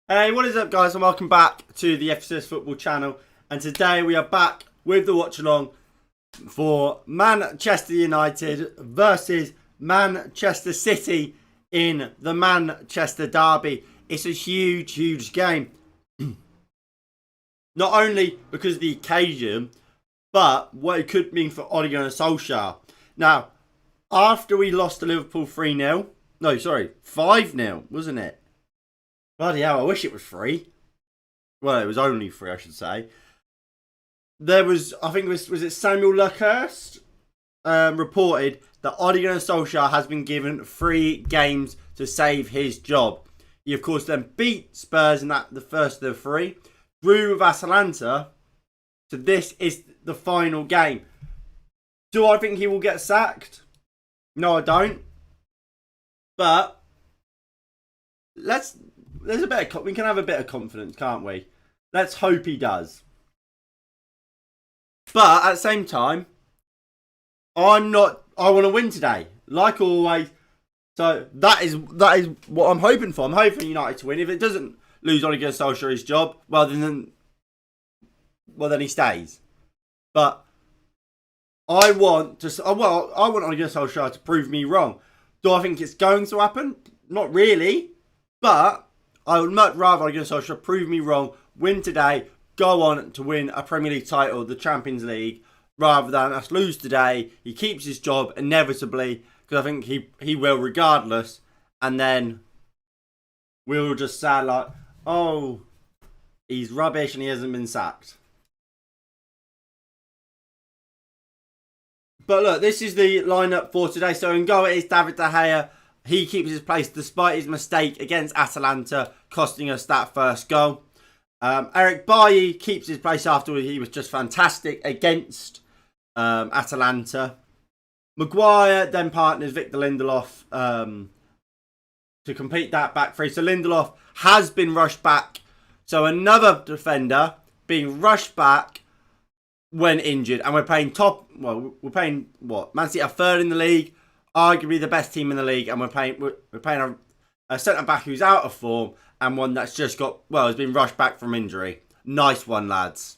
Hey, what is up, guys, and welcome back to the FCS Football channel. And today we are back with the watch along for Manchester United versus Manchester City in the Manchester Derby. It's a huge game. Not only because of the occasion, but what it could mean for Ole Gunnar Solskjaer. Now, after we lost to Liverpool 3-0, no, sorry, 5-0, wasn't it? Bloody hell, I wish it was 3. Well, it was only 3, I should say. There was, I think was it Samuel Luckhurst reported that Ole Gunnar Solskjaer has been given 3 games to save his job. He, of course, then beat Spurs in the first of the 3. Drew with Atalanta. So this is the final game. Do I think he will get sacked? No, I don't. But we can have a bit of confidence, can't we? Let's hope he does. But at the same time, I want to win today, like always. So that is what I'm hoping for. I'm hoping United to win. If it doesn't lose Ole Gunnar Solskjaer his job, well then he stays. But I want Ole Gunnar Solskjaer to prove me wrong. Do I think it's going to happen? Not really. But I would much rather Ole Gunnar Solskjaer prove me wrong, win today, go on to win a Premier League title, the Champions League, rather than us lose today. He keeps his job inevitably, because I think he will regardless, and then we'll just say like, oh, he's rubbish and he hasn't been sacked. But look, this is the lineup for today. So in goal it is David De Gea. He keeps his place despite his mistake against Atalanta, costing us that first goal. Eric Bailly keeps his place after he was just fantastic against Atalanta. Maguire then partners Victor Lindelof to complete that back three. So Lindelof has been rushed back. So another defender being rushed back when injured. And we're playing Man City are third in the league. Arguably the best team in the league, and we're playing a centre-back who's out of form, and one that's has been rushed back from injury. Nice one, lads.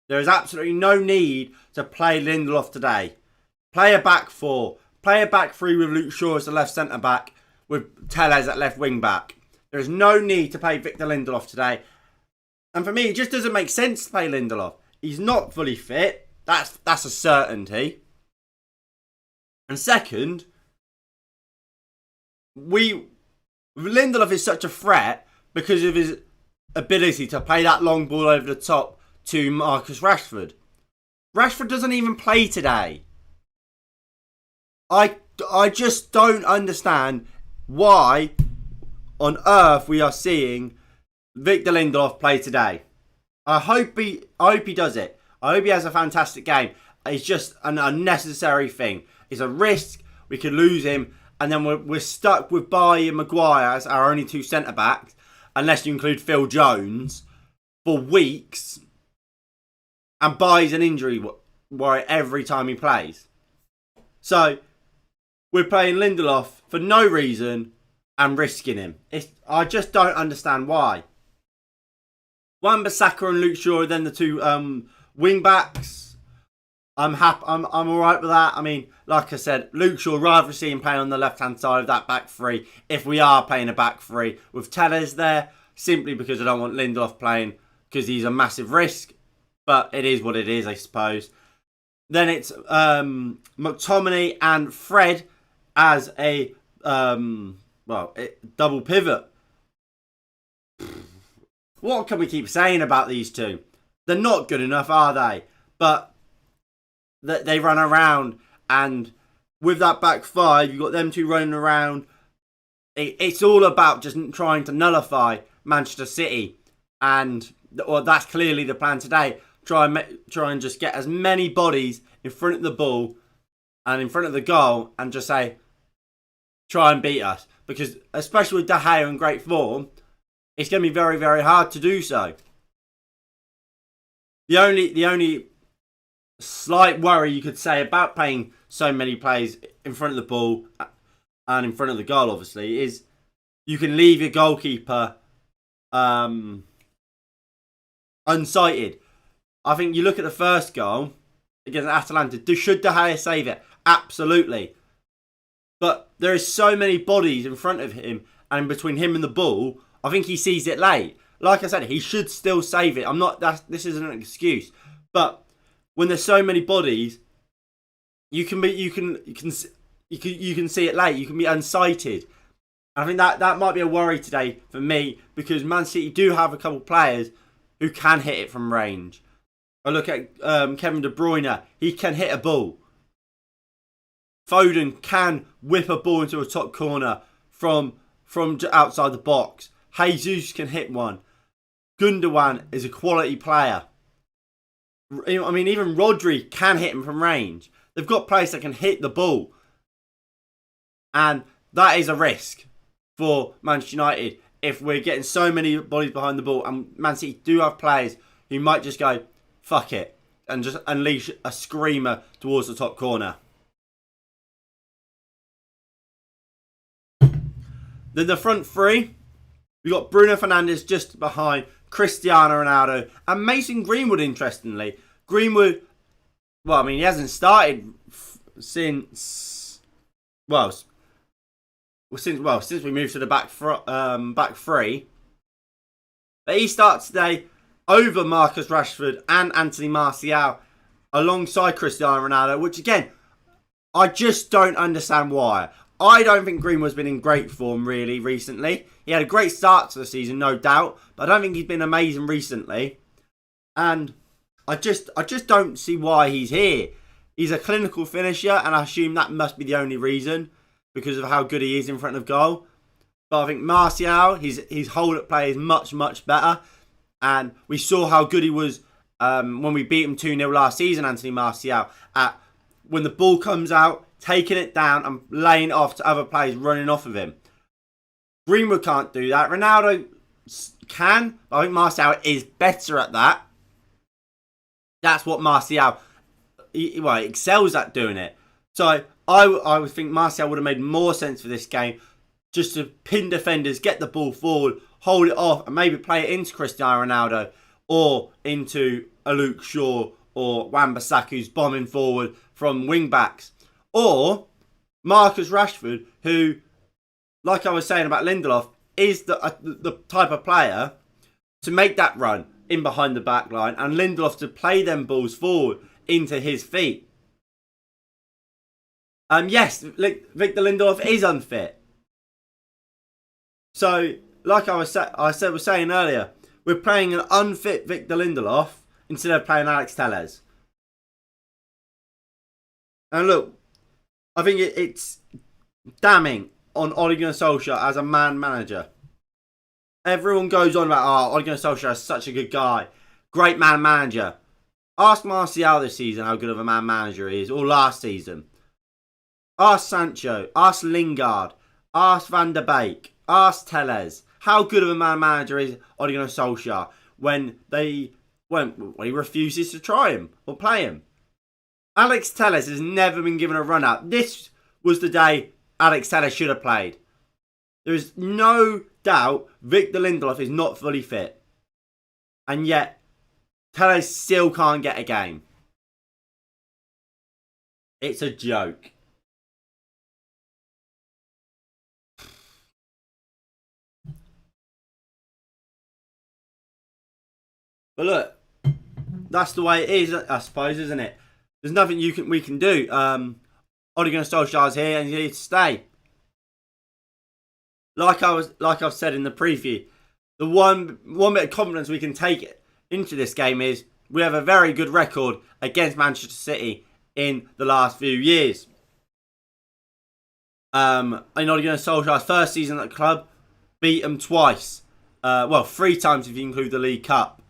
There is absolutely no need to play Lindelof today. Play a back 4. Play a back 3 with Luke Shaw as the left centre-back, with Telles at left wing-back. There is no need to play Victor Lindelof today. And for me, it just doesn't make sense to play Lindelof. He's not fully fit. That's a certainty. And second, Lindelof is such a threat because of his ability to play that long ball over the top to Marcus Rashford. Rashford doesn't even play today. I just don't understand why on earth we are seeing Victor Lindelof play today. I hope he does it. I hope he has a fantastic game. It's just an unnecessary thing. It's a risk. We could lose him. And then we're stuck with Bailly and Maguire as our only 2 centre-backs. Unless you include Phil Jones. For weeks. And Bailly's an injury worry every time he plays. So, we're playing Lindelof for no reason. And risking him. I just don't understand why. Wan-Bissaka and Luke Shaw are then the 2 wing-backs. I'm happy. I'm alright with that. I mean, like I said, Luke Shaw, rather see him playing on the left-hand side of that back 3 if we are playing a back 3 with Telles there, simply because I don't want Lindelof playing because he's a massive risk. But it is what it is, I suppose. Then it's McTominay and Fred as a double pivot. What can we keep saying about these two? They're not good enough, are they? But they run around, and with that back 5, you've got them 2 running around. It's all about just trying to nullify Manchester City, and that's clearly the plan today. Try and just get as many bodies in front of the ball and in front of the goal, and just say, try and beat us. Because especially with De Gea in great form, it's going to be very, very hard to do so. The only slight worry you could say about playing so many players in front of the ball and in front of the goal, obviously, is you can leave your goalkeeper unsighted. I think you look at the first goal against Atalanta. Should De Gea save it? Absolutely. But there is so many bodies in front of him and between him and the ball. I think he sees it late. Like I said, he should still save it. This isn't an excuse. But when there's so many bodies, you can see it late. You can be unsighted. I think that might be a worry today for me because Man City do have a couple of players who can hit it from range. I look at Kevin De Bruyne. He can hit a ball. Foden can whip a ball into a top corner from outside the box. Jesus can hit one. Gundogan is a quality player. I mean, even Rodri can hit him from range. They've got players that can hit the ball. And that is a risk for Manchester United if we're getting so many bodies behind the ball. And Man City do have players who might just go, fuck it, and just unleash a screamer towards the top corner. Then the front three, we've got Bruno Fernandes just behind Cristiano Ronaldo and Mason Greenwood, interestingly. Greenwood, well, I mean, he hasn't started since we moved to the back three. But he starts today over Marcus Rashford and Anthony Martial alongside Cristiano Ronaldo, which again, I just don't understand why. I don't think Greenwood's been in great form really recently. He had a great start to the season, no doubt, but I don't think he's been amazing recently. And I just don't see why he's here. He's a clinical finisher, and I assume that must be the only reason because of how good he is in front of goal. But I think Martial, his hold-up play is much, much better. And we saw how good he was when we beat him 2-0 last season, Anthony Martial, at when the ball comes out, taking it down and laying it off to other players running off of him. Greenwood can't do that. Ronaldo can, but I think Martial is better at that. That's what Martial excels at doing it. So I would think Martial would have made more sense for this game, just to pin defenders, get the ball forward, hold it off, and maybe play it into Cristiano Ronaldo or into a Luke Shaw or Wan-Bissaka who's bombing forward from wing backs. Or Marcus Rashford, who, like I was saying about Lindelof, is the type of player to make that run in behind the back line and Lindelof to play them balls forward into his feet. Yes, Victor Lindelof is unfit. So, like I was saying earlier, we're playing an unfit Victor Lindelof instead of playing Alex Telles. And look, I think it's damning on Ole Gunnar Solskjaer as a man manager. Everyone goes on about, Ole Gunnar Solskjaer is such a good guy. Great man manager. Ask Martial this season how good of a man manager he is, or last season. Ask Sancho. Ask Lingard. Ask Van der Beek. Ask Telles. How good of a man manager is Ole Gunnar Solskjaer when he refuses to try him or play him. Alex Telles has never been given a run out. This was the day Alex Telles should have played. There is no doubt Victor Lindelof is not fully fit. And yet, Telles still can't get a game. It's a joke. But look, that's the way it is, I suppose, isn't it? There's nothing we can do. Ole Gunnar Solskjaer's here and he's here to stay. Like I've said in the preview, the one bit of confidence we can take into this game is we have a very good record against Manchester City in the last few years. In Ole Gunnar Solskjaer's first season at the club, beat them twice. 3 times if you include the League Cup.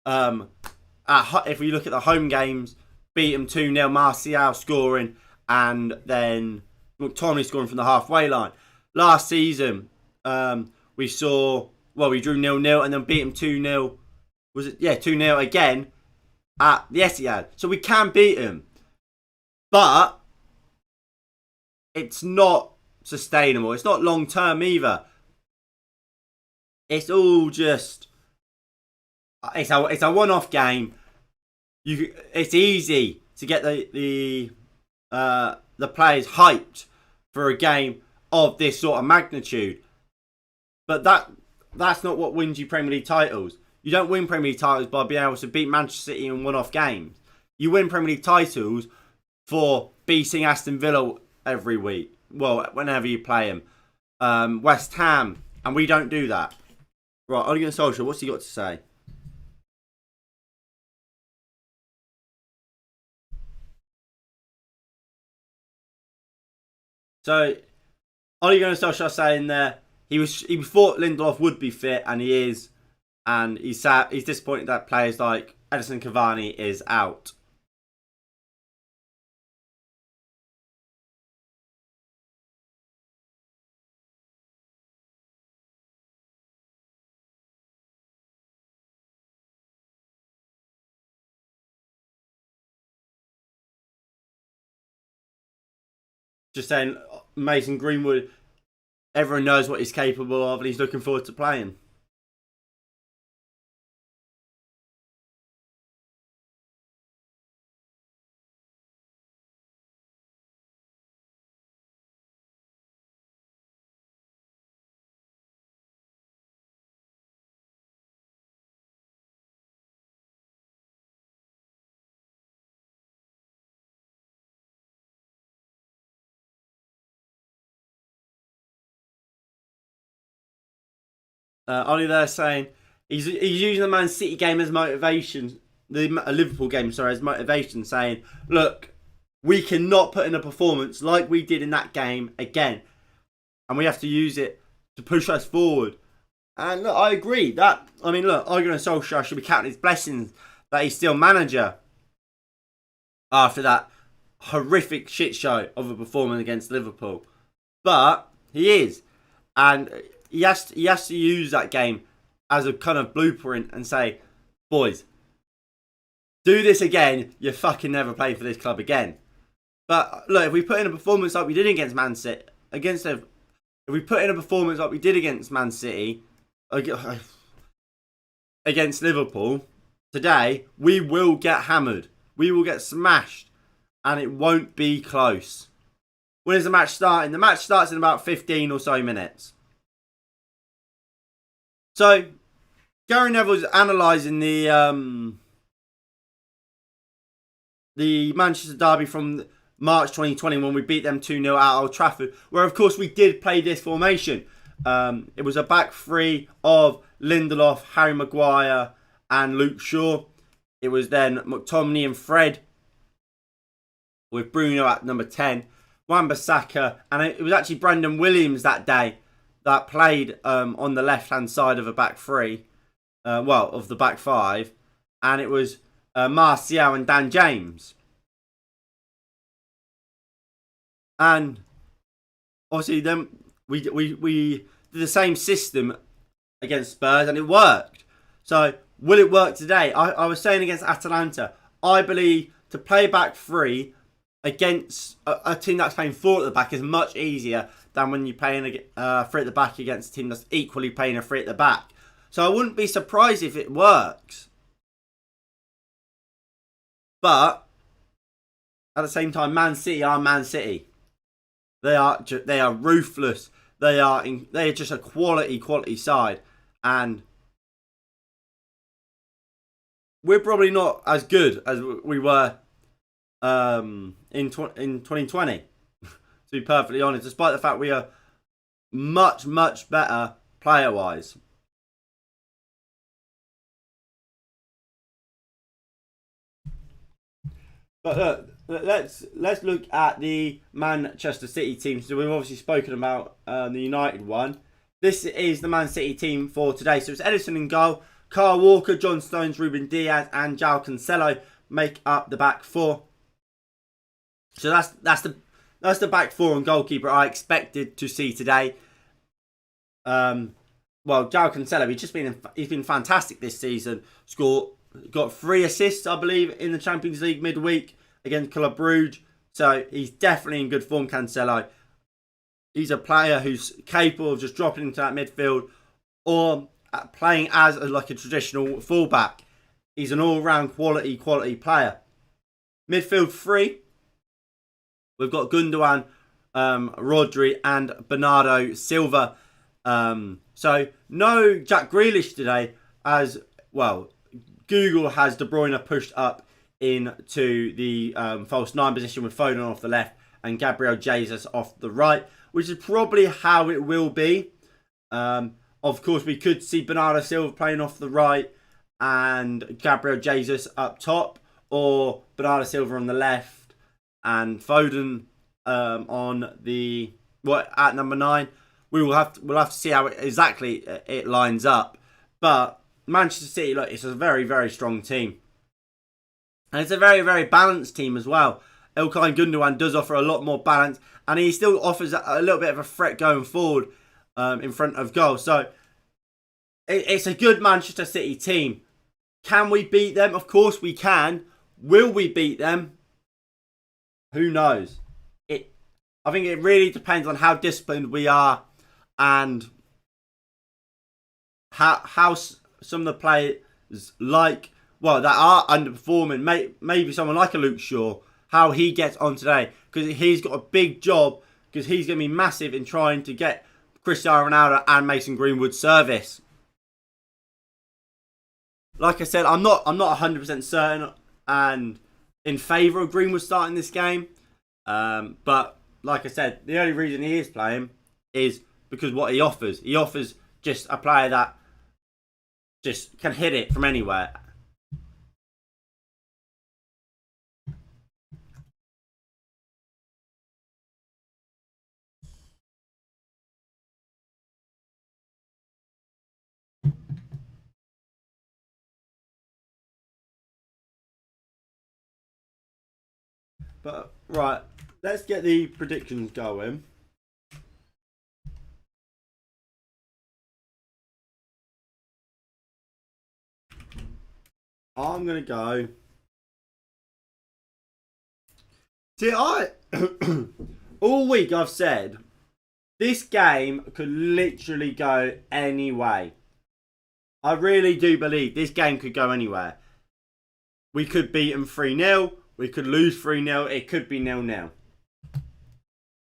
If we look at the home games, beat them 2-0, Martial scoring, and then McTominay scoring from the halfway line. Last season, we drew 0-0 and then beat them 2-0. Was it? Yeah, 2-0 again at the Etihad. So we can beat them. But it's not sustainable. It's not long term either. It's all just... It's a one-off game. It's easy to get the players hyped for a game of this sort of magnitude. But that's not what wins you Premier League titles. You don't win Premier League titles by being able to beat Manchester City in one-off games. You win Premier League titles for beating Aston Villa every week. Well, whenever you play them. West Ham. And we don't do that. Right, Ole Gunnar Solskjaer, what's he got to say? So, Ole Gunnar Solskjaer saying there, he thought Lindelof would be fit, and he is. And he's disappointed that players like Edison Cavani is out. Just saying, Mason Greenwood, everyone knows what he's capable of, and he's looking forward to playing. Ollie there saying he's using the Man City game as motivation, the Liverpool game, sorry, as motivation, saying, look, we cannot put in a performance like we did in that game again, and we have to use it to push us forward. And look, I agree. Ole Gunnar Solskjaer should be counting his blessings that he's still manager after that horrific shit show of a performance against Liverpool. But he is, and he has to use that game as a kind of blueprint and say, boys, do this again, you're fucking never playing for this club again. But look, if we put in a performance like we did against Man City, if we put in a performance like we did against Man City, against Liverpool today, we will get hammered. We will get smashed, and it won't be close. When is the match starting? The match starts in about 15 or so minutes. So, Gary Neville's analysing the Manchester derby from March 2020 when we beat them 2-0 at Old Trafford, where of course we did play this formation. It was a back three of Lindelof, Harry Maguire and Luke Shaw. It was then McTominay and Fred with Bruno at number 10, Wan-Bissaka, and it was actually Brandon Williams that day that played on the left-hand side of a back three, of the back five, and it was Martial and Dan James. And obviously then we did the same system against Spurs and it worked. So will it work today? I was saying against Atalanta, I believe to play back three against a team that's playing four at the back is much easier than when you're playing three at the back against a team that's equally playing a three at the back. So I wouldn't be surprised if it works. But at the same time, Man City are Man City. They are ruthless. They are just a quality side, and we're probably not as good as we were in 2020. To be perfectly honest, despite the fact we are much better player wise. But let's look at the Manchester City team. So we've obviously spoken about the United one. This is the Man City team for today. So it's Edison in goal, Kyle Walker, John Stones, Ruben Diaz, and João Cancelo make up the back four. So that's the back four and goalkeeper I expected to see today. João Cancelo, he's been fantastic this season. Got 3 assists, I believe, in the Champions League midweek against Club Brugge. So he's definitely in good form, Cancelo. He's a player who's capable of just dropping into that midfield or playing as like a traditional fullback. He's an all-round quality player. Midfield 3, we've got Gundogan, Rodri and Bernardo Silva. So no Jack Grealish today, as well. Google has De Bruyne pushed up into the false 9 position with Foden off the left and Gabriel Jesus off the right, which is probably how it will be. Of course, we could see Bernardo Silva playing off the right and Gabriel Jesus up top, or Bernardo Silva on the left and Foden on the at number 9. We'll have to see how it lines up. But Manchester City, look, it's a very, very strong team. And it's a very, very balanced team as well. Ilkay Gundogan does offer a lot more balance, and he still offers a little bit of a threat going forward in front of goal. So it's a good Manchester City team. Can we beat them? Of course we can. Will we beat them? Who knows? I think it really depends on how disciplined we are and how some of the players that are underperforming, maybe someone like a Luke Shaw, how he gets on today, because he's got a big job, because he's going to be massive in trying to get Cristiano Ronaldo and Mason Greenwood service. Like I said, I'm not 100% certain and in favour of Greenwood starting this game, but like I said, the only reason he is playing is because what he offers. He offers just a player that just can hit it from anywhere. But right, let's get the predictions going. I'm gonna go. See, all week I've said this game could literally go any way. I really do believe this game could go anywhere. We could beat them 3-0. We could lose 3-0. It could be 0-0.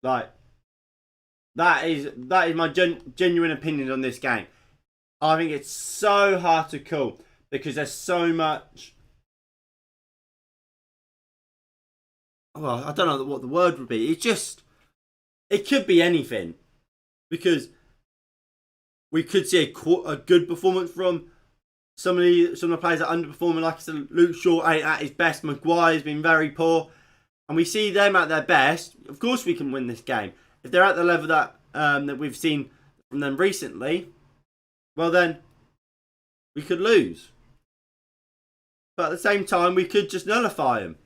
Like, that is my genuine opinion on this game. I think it's so hard to call because there's so much. Well, I don't know what the word would be. It could be anything, because we could see a good performance from some of the players that are underperforming. Like I said, Luke Shaw ain't at his best. Maguire's been very poor, and we see them at their best. Of course, we can win this game if they're at the level that that we've seen from them recently. Well, then we could lose, but at the same time, we could just nullify them.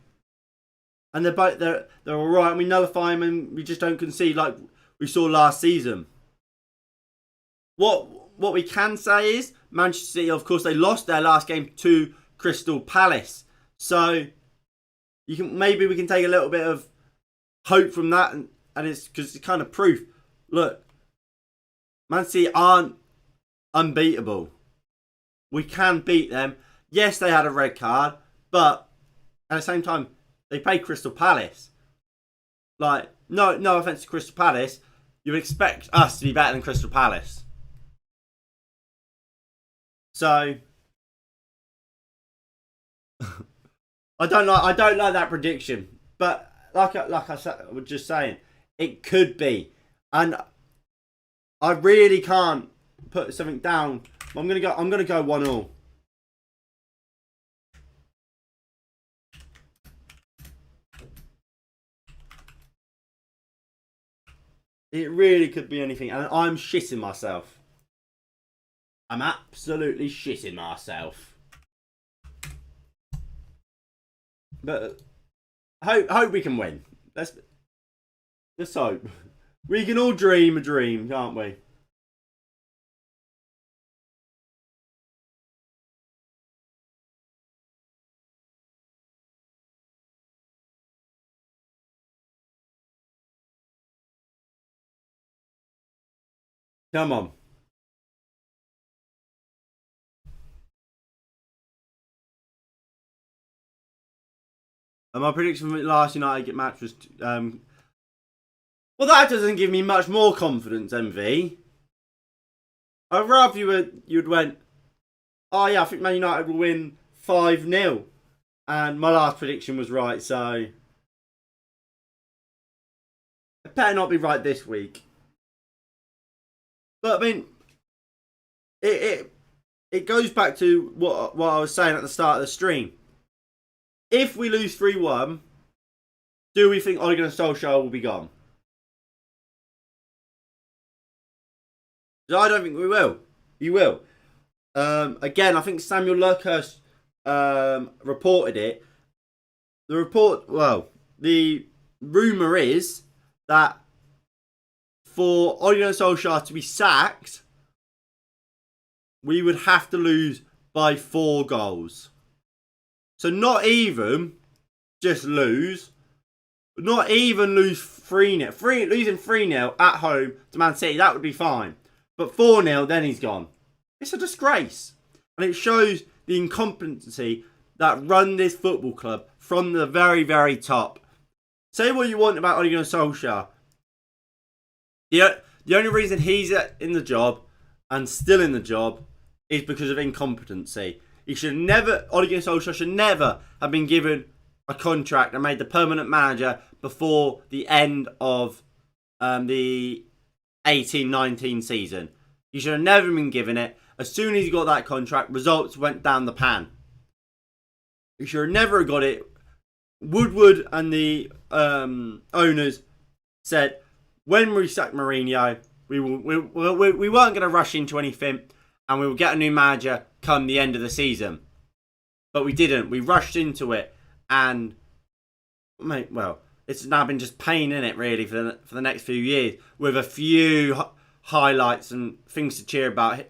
And they're all right, and we nullify them, and we just don't concede like we saw last season. What we can say is Manchester City, of course, they lost their last game to Crystal Palace, so maybe we can take a little bit of hope from that, and it's because it's kind of proof. Look, Man City aren't unbeatable. We can beat them. Yes, they had a red card, but at the same time, they played Crystal Palace. Like, no offense to Crystal Palace, you would expect us to be better than Crystal Palace. So I don't like that prediction, but like I said, I was just saying, it could be, and I really can't put something down. I'm gonna go 1-1. It really could be anything, and I'm shitting myself. I'm absolutely shitting myself. But hope we can win. Let's hope. We can all dream a dream, can't we? Come on. And my prediction for the last United match was... well, that doesn't give me much more confidence, MV. I'd rather you'd went, oh yeah, I think Man United will win 5-0. And my last prediction was right, so... it better not be right this week. But, I mean... It goes back to what I was saying at the start of the stream. If we lose 3-1, do we think Ole Gunnar Solskjaer will be gone? I don't think we will. He will. Again, I think Samuel Luckhurst reported it. The rumour is that for Ole Gunnar Solskjaer to be sacked, we would have to lose by 4 goals. So not even just lose. Not even lose 3-0. Losing 3-0 at home to Man City, that would be fine. But 4-0, then he's gone. It's a disgrace. And it shows the incompetency that run this football club from the very, very top. Say what you want about Ole Gunnar Solskjaer. The only reason he's in the job and still in the job is because of incompetency. He should never, Ole Gunnar Solskjaer should never have been given a contract and made the permanent manager before the end of the 18-19 season. He should have never been given it. As soon as he got that contract, results went down the pan. He should have never got it. Woodward and the owners said, when we sacked Mourinho, we weren't going to rush into anything and we will get a new manager come the end of the season. But we didn't. We rushed into it and, well, it's now been just pain in it really for the next few years with a few highlights and things to cheer about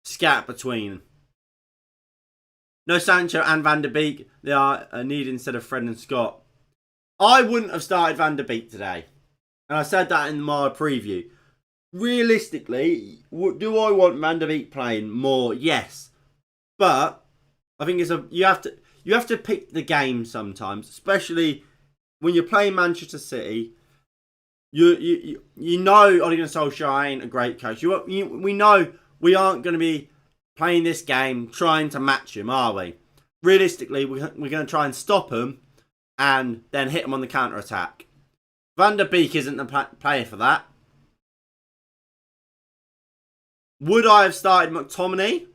scat between. No Sancho and Van der Beek. They are a need instead of Fred and Scott. I wouldn't have started Van der Beek today. And I said that in my preview. Realistically, do I want Van der Beek playing more? Yes. But I think you have to pick the game sometimes, especially when you're playing Manchester City. You know Ole Gunnar Solskjaer ain't a great coach. We know we aren't going to be playing this game trying to match him, are we? Realistically, we're going to try and stop him and then hit him on the counter-attack. Van der Beek isn't the player for that. Would I have started McTominay?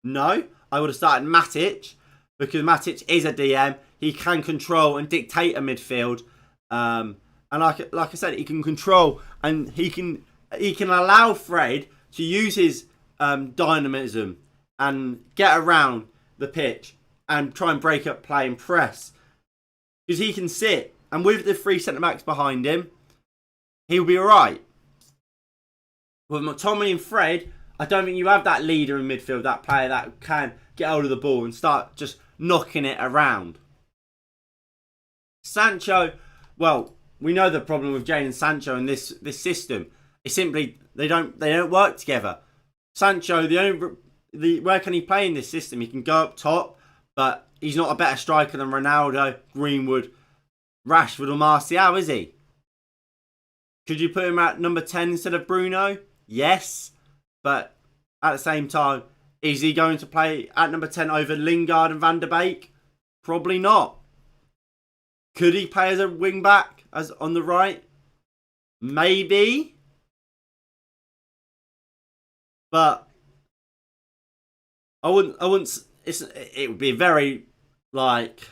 No. I would have started Matic because Matic is a DM. He can control and dictate a midfield. And like I said, he can control and he can allow Fred to use his dynamism and get around the pitch and try and break up play and press. Because he can sit. And with the 3 centre-backs behind him, he'll be alright. With McTominay and Fred, I don't think you have that leader in midfield, that player that can get hold of the ball and start just knocking it around. Sancho, well, we know the problem with Jadon Sancho and this system. It's simply they don't work together. Sancho, where can he play in this system? He can go up top, but he's not a better striker than Ronaldo, Greenwood, Rashford or Martial, is he? Could you put him at number 10 instead of Bruno? Yes. But at the same time, is he going to play at number 10 over Lingard and Van der Beek? Probably not. Could he play as a wing back as on the right? Maybe. But I wouldn't it would be very like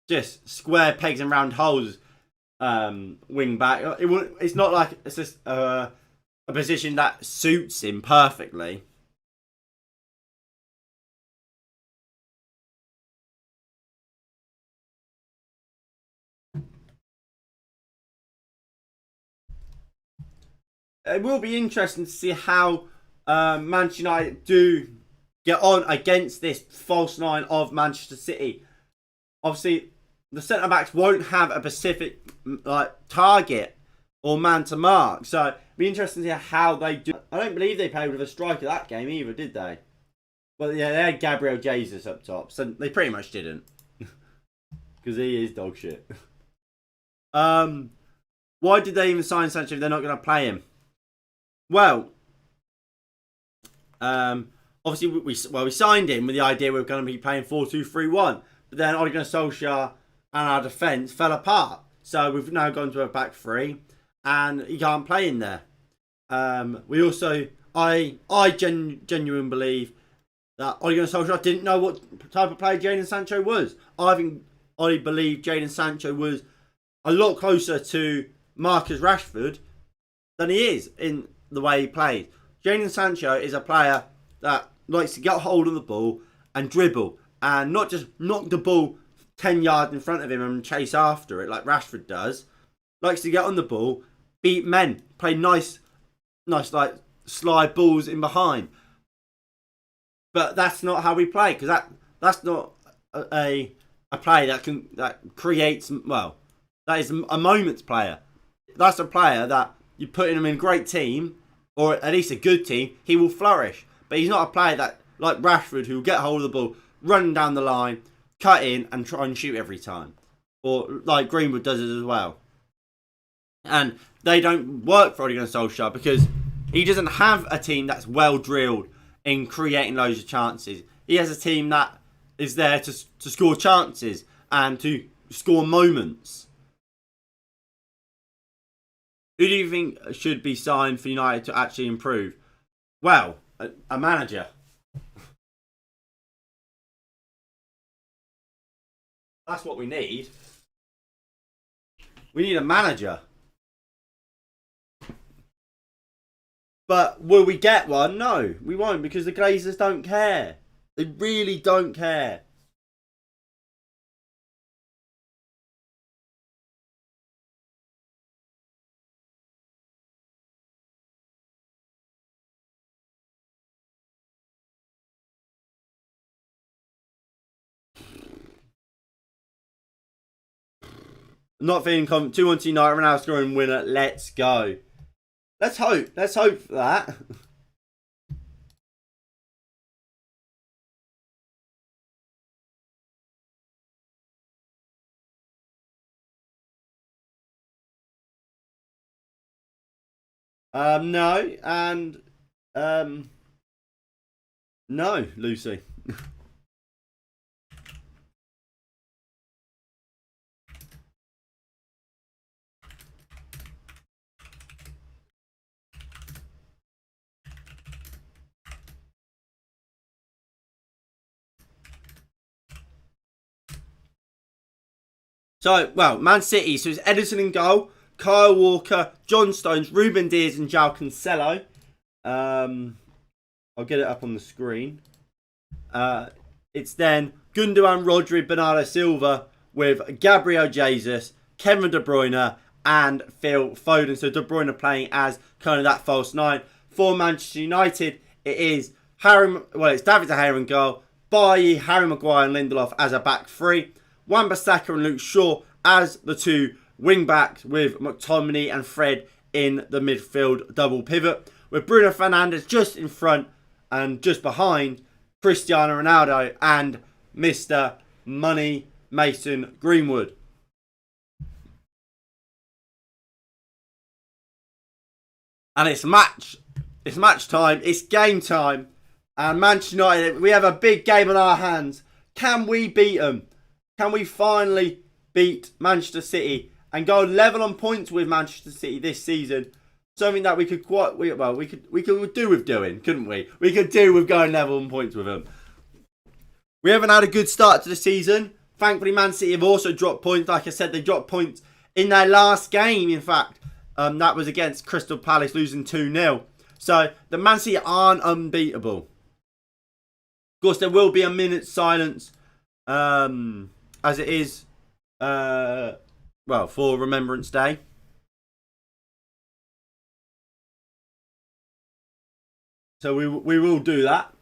just square pegs and round holes wing back. It's not like it's just a position that suits him perfectly. It will be interesting to see how Manchester United do get on against this false nine of Manchester City. Obviously, the centre-backs won't have a specific target or man to mark. So, it'll be interesting to see how they do. I don't believe they played with a striker that game either, did they? Well, yeah, they had Gabriel Jesus up top, so they pretty much didn't. because he is dog shit. Why did they even sign Sancho if they're not going to play him? Well, obviously we signed him with the idea we were going to be playing 4-2-3-1, but then Ole Gunnar Solskjaer and our defence fell apart. So we've now gone to a back three, and he can't play in there. We also, I genuinely believe that Ole Gunnar Solskjaer didn't know what type of player Jadon Sancho was. I believe Jadon Sancho was a lot closer to Marcus Rashford than he is in the way he plays. Jadon Sancho is a player that likes to get hold of the ball and dribble, and not just knock the ball 10 yards in front of him and chase after it like Rashford does. Likes to get on the ball, beat men, play nice like slide balls in behind. But that's not how we play, because that's not a player that creates, well, that is a moments player. That's a player that you put him in a great team, or at least a good team, he will flourish. But he's not a player that, like Rashford, who will get hold of the ball, run down the line, cut in and try and shoot every time. Or like Greenwood does it as well. And they don't work for Ole Gunnar Solskjaer because he doesn't have a team that's well drilled in creating loads of chances. He has a team that is there to score chances and to score moments. Who do you think should be signed for United to actually improve? Well, a manager. That's what we need. We need a manager. But will we get one? No, we won't, because the Glazers don't care. They really don't care. I'm not feeling confident. 2-1 United, Ronaldo scoring winner. Let's go. Let's hope. Let's hope for that. No, and no, Lucy. So, well, Man City. So it's Edison in goal, Kyle Walker, John Stones, Ruben Diaz, and João Cancelo. I'll get it up on the screen. It's then Gundogan, Rodri, Bernardo Silva with Gabriel Jesus, Kevin De Bruyne, and Phil Foden. So De Bruyne playing as kind of that false nine. For Manchester United, it is it's David De Gea in goal, Bailly, Harry Maguire, and Lindelof as a back three. Wan-Bissaka and Luke Shaw as the two wing backs, with McTominay and Fred in the midfield double pivot, with Bruno Fernandes just in front and just behind Cristiano Ronaldo and Mr. Money Mason Greenwood. And it's match time, it's game time, and Manchester United, we have a big game on our hands. Can we beat them? Can we finally beat Manchester City and go level on points with Manchester City this season? Something that we could do with doing, couldn't we? We could do with going level on points with them. We haven't had a good start to the season. Thankfully, Man City have also dropped points. Like I said, they dropped points in their last game, in fact. That was against Crystal Palace, losing 2-0. So, the Man City aren't unbeatable. Of course, there will be a minute's silence, as it is, for Remembrance Day. So, we will do that.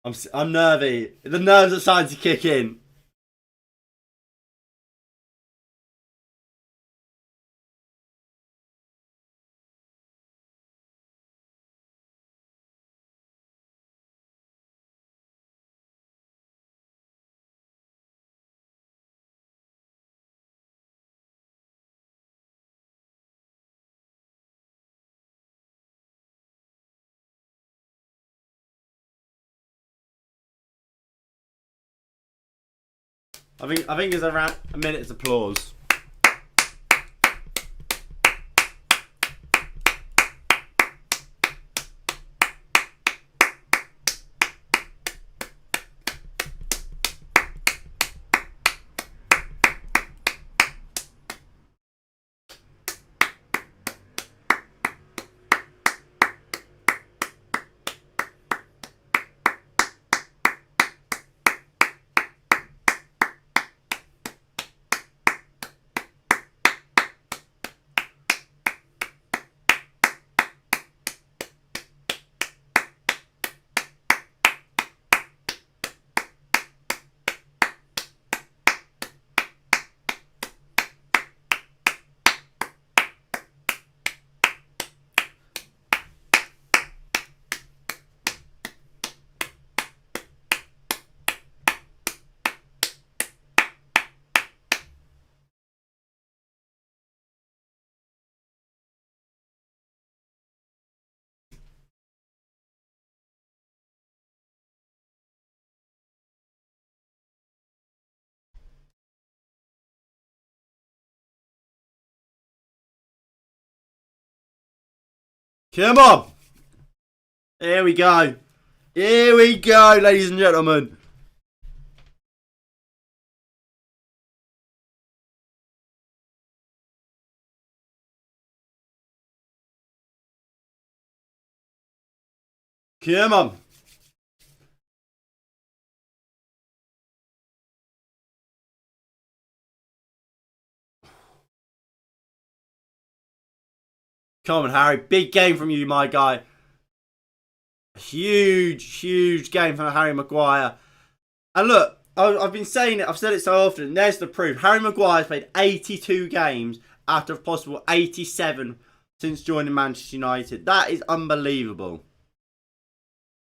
I'm nervy. The nerves are starting to kick in. I think it's around a minute's applause. Come on. Here we go. Here we go, ladies and gentlemen. Come on. Come on, Harry. Big game from you, my guy. Huge game from Harry Maguire. And look, I've been saying it. I've said it so often. There's the proof. Harry Maguire's played 82 games out of possible 87 since joining Manchester United. That is unbelievable.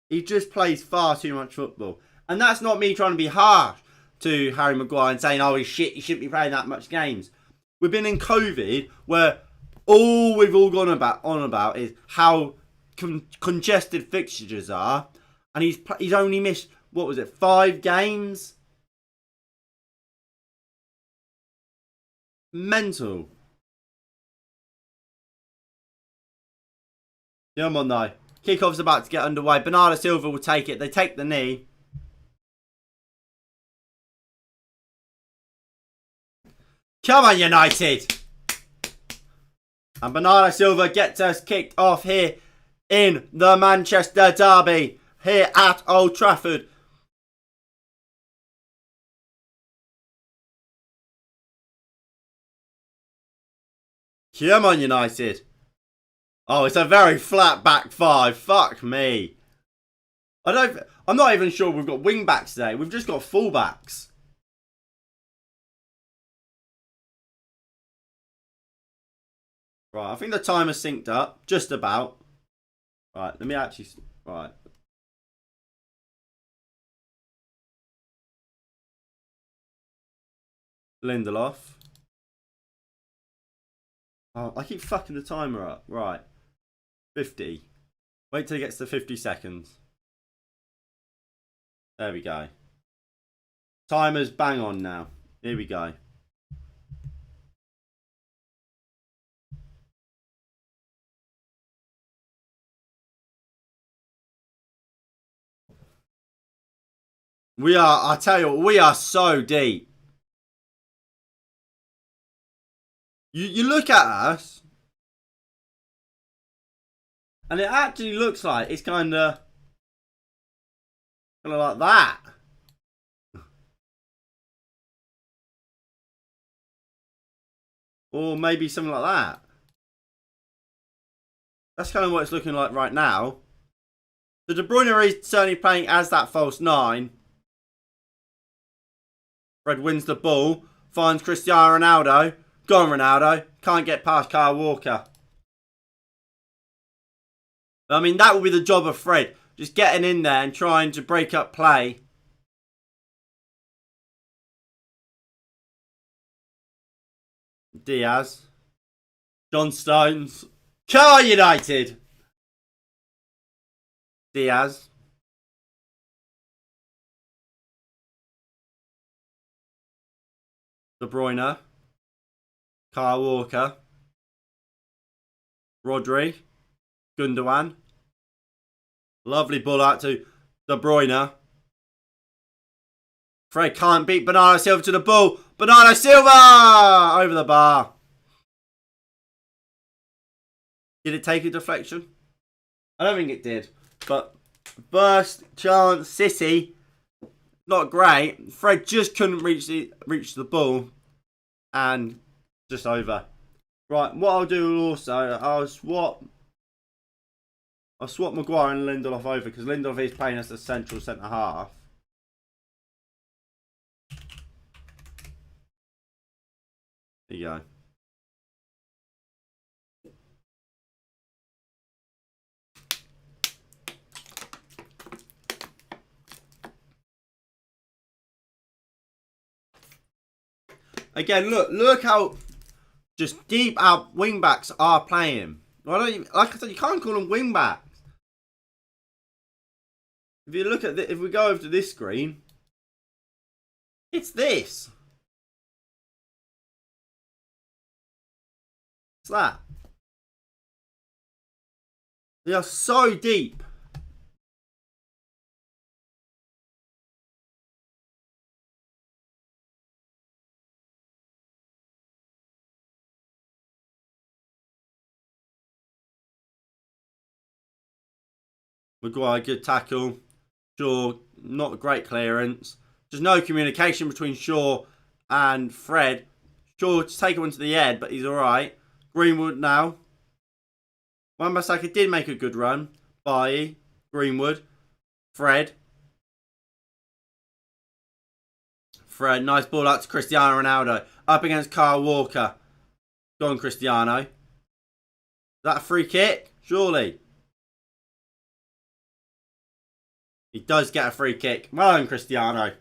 He just plays far too much football. And that's not me trying to be harsh to Harry Maguire and saying, oh, he's shit, he shouldn't be playing that much games. We've been in COVID where all we've all gone on about is how congested fixtures are. And he's only missed, what was it, 5 games? Mental. Come on, though. Kickoff's about to get underway. Bernardo Silva will take it. They take the knee. Come on, United. And Bernardo Silva gets us kicked off here in the Manchester Derby. Here at Old Trafford. Come on, United. Oh, it's a very flat back 5. Fuck me. I'm not even sure we've got wing backs today. We've just got full backs. Right, I think the timer's synced up. Just about. Right, let me actually... Right. Lindelof. Oh, I keep fucking the timer up. Right. 50. Wait till it gets to 50 seconds. There we go. Timer's bang on now. Here we go. I tell you what, we are so deep. You look at us, and it actually looks like it's kind of like that. Or maybe something like that. That's kind of what it's looking like right now. So De Bruyne is certainly playing as that false 9. Fred wins the ball. Finds Cristiano Ronaldo. Gone Ronaldo. Can't get past Kyle Walker. I mean, that will be the job of Fred. Just getting in there and trying to break up play. Diaz. John Stones. Car United. Diaz. De Bruyne. Kyle Walker. Rodri. Gundogan. Lovely ball out to De Bruyne. Fred can't beat Bernardo Silva to the ball. Bernardo Silva! Over the bar. Did it take a deflection? I don't think it did. But burst, chance, City. Not great. Fred just couldn't reach the ball. And just over. Right, what I'll do also, I'll swap Maguire and Lindelof over because Lindelof is playing as the central centre half. There you go. Again, look how just deep our wing backs are playing. Like I said, you can't call them wing backs. If you look at if we go over to this screen, it's this. It's that. They are so deep. Maguire, good tackle. Shaw, not a great clearance. There's no communication between Shaw and Fred. Shaw to take him into the head, but he's alright. Greenwood now. Wan-Bissaka did make a good run. Bailly, Greenwood, Fred. Fred, nice ball out to Cristiano Ronaldo. Up against Kyle Walker. Go on, Cristiano. Is that a free kick? Surely. He does get a free kick. Well done, Cristiano.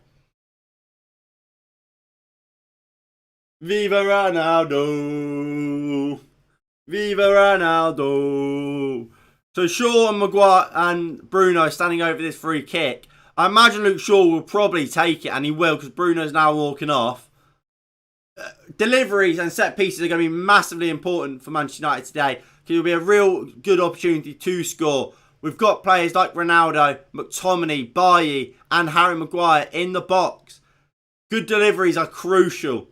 Viva Ronaldo. Viva Ronaldo. So Shaw and Maguire and Bruno standing over this free kick. I imagine Luke Shaw will probably take it, and he will because Bruno's now walking off. Deliveries and set pieces are going to be massively important for Manchester United today because it'll be a real good opportunity to score. We've got players like Ronaldo, McTominay, Bailly and Harry Maguire in the box. Good deliveries are crucial.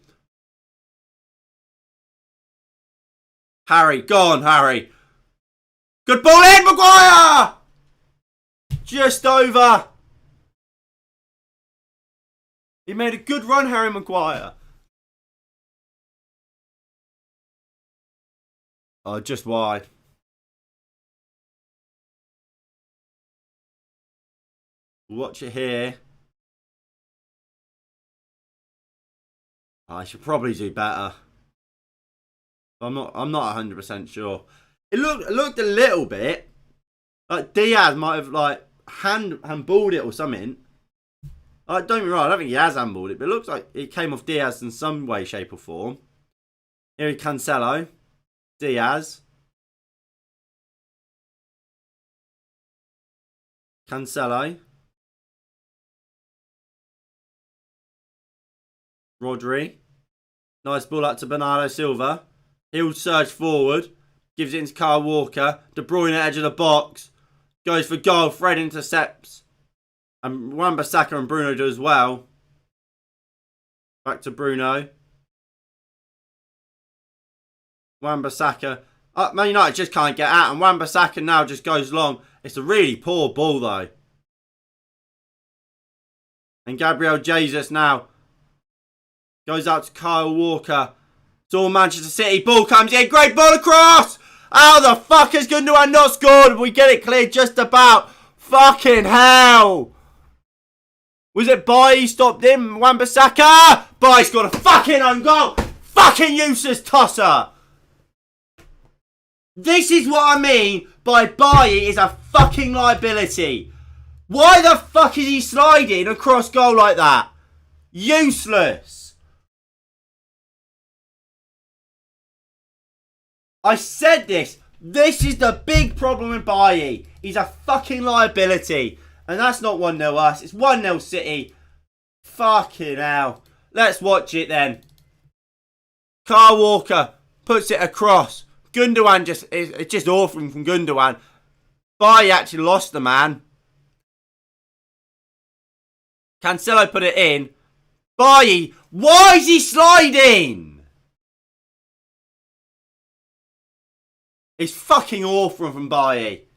Harry, go on, Harry. Good ball in, Maguire! Just over. He made a good run, Harry Maguire. Oh, just wide. Watch it here. I should probably do better. I'm not 100% sure. It looked a little bit like Diaz might have like handballed it or something. Don't get me wrong, I don't think he has handballed it, but it looks like it came off Diaz in some way, shape or form. Here is Cancelo. Diaz. Cancelo. Rodri. Nice ball out to Bernardo Silva. He'll surge forward. Gives it into Kyle Walker. De Bruyne edge of the box. Goes for goal. Fred intercepts. And Wan-Bissaka and Bruno do as well. Back to Bruno. Wan-Bissaka. Man United just can't get out. And Wan-Bissaka now just goes long. It's a really poor ball though. And Gabriel Jesus now goes out to Kyle Walker. It's all Manchester City. Ball comes in. Great ball across. How the fuck has Gundogan not scored? We get it cleared just about. Fucking hell! Was it Bailly stopped him? Wan-Bissaka? Bailly's got a fucking own goal! Fucking useless tosser! This is what I mean by Bailly is a fucking liability. Why the fuck is he sliding across goal like that? Useless. I said this. This is the big problem with Bailly. He's a fucking liability. And that's not 1-0 us. It's 1-0 City. Fucking hell. Let's watch it then. Kyle Walker puts it across. Gundogan it's just awful from Gundogan. Bailly actually lost the man. Cancelo put it in. Bailly, why is he sliding? It's fucking awful from Bailly.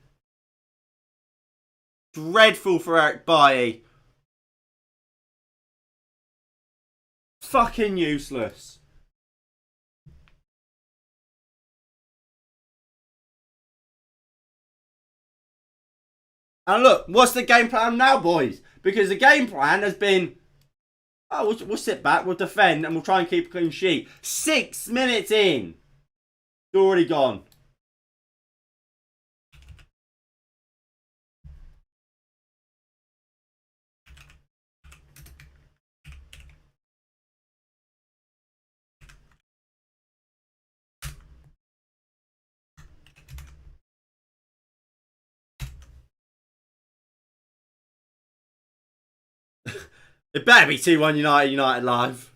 Dreadful for Eric Bailly. Fucking useless. And look, what's the game plan now, boys? Because the game plan has been, oh, we'll sit back, we'll defend, and we'll try and keep a clean sheet. 6 minutes in. It's already gone. It better be 2-1 United live.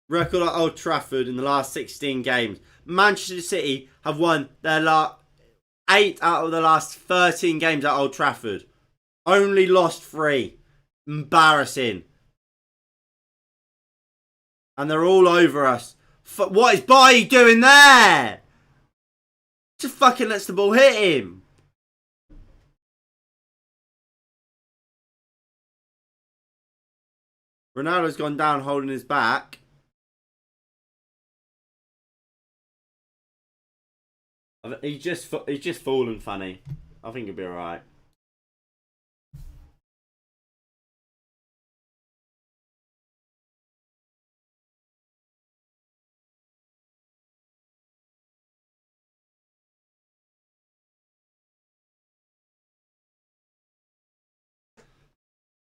Record at Old Trafford in the last 16 games. Manchester City have won their 8 out of the last 13 games at Old Trafford. Only lost 3. Embarrassing. And they're all over us. What is Bailly doing there? Just fucking lets the ball hit him. Ronaldo's gone down holding his back. He's just fallen funny. I think he'll be alright.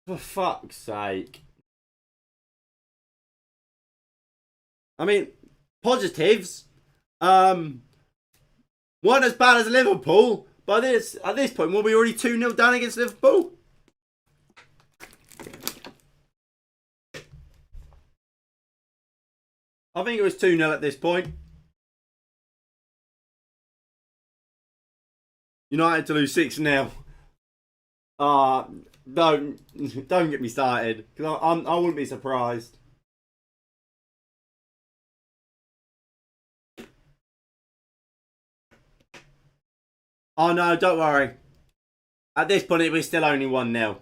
For fuck's sake. I mean, positives. Weren't as bad as Liverpool, but at this point, we'll be already 2-0 down against Liverpool. I think it was 2-0 at this point. United to lose 6-0. Don't get me started, because I wouldn't be surprised. Oh no, don't worry. At this point, it was still only 1-0.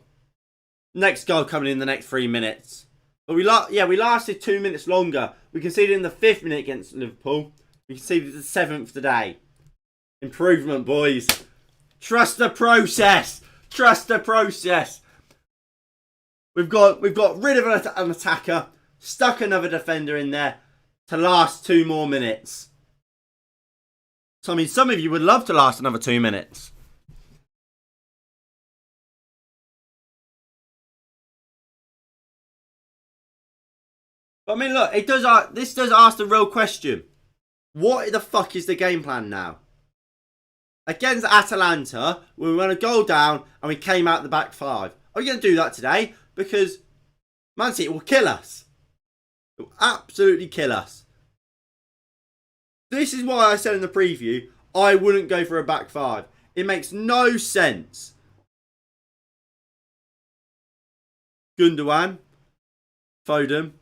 Next goal coming in the next 3 minutes. But we lasted 2 minutes longer. We conceded in the 5th minute against Liverpool. We conceded the 7th today. Improvement, boys. Trust the process. Trust the process. We've got rid of an attacker. Stuck another defender in there to last 2 more minutes. So, I mean, some of you would love to last another 2 minutes. But, I mean, look, this does ask the real question. What the fuck is the game plan now? Against Atalanta, we went a goal down and we came out the back 5. Are we going to do that today? Because Man City will kill us. It will absolutely kill us. This is why I said in the preview, I wouldn't go for a back 5. It makes no sense. Gundogan. Foden.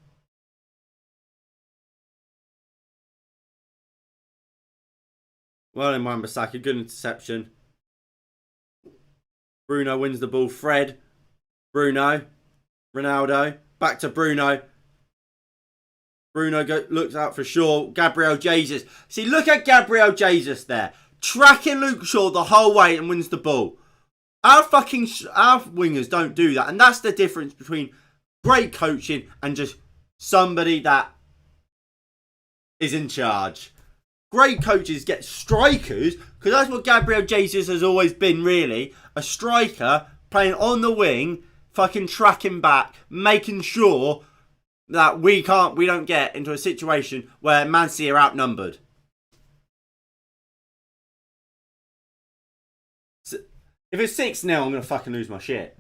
Well in Wan-Bissaka, good interception. Bruno wins the ball. Fred. Bruno. Ronaldo. Back to Bruno. Bruno looks out for Shaw. Gabriel Jesus. See, look at Gabriel Jesus there. Tracking Luke Shaw the whole way and wins the ball. Our wingers don't do that. And that's the difference between great coaching and just somebody that is in charge. Great coaches get strikers, because that's what Gabriel Jesus has always been, really. A striker playing on the wing, fucking tracking back, making sure that we don't get into a situation where Man City are outnumbered. So, if it's 6-0, I'm going to fucking lose my shit.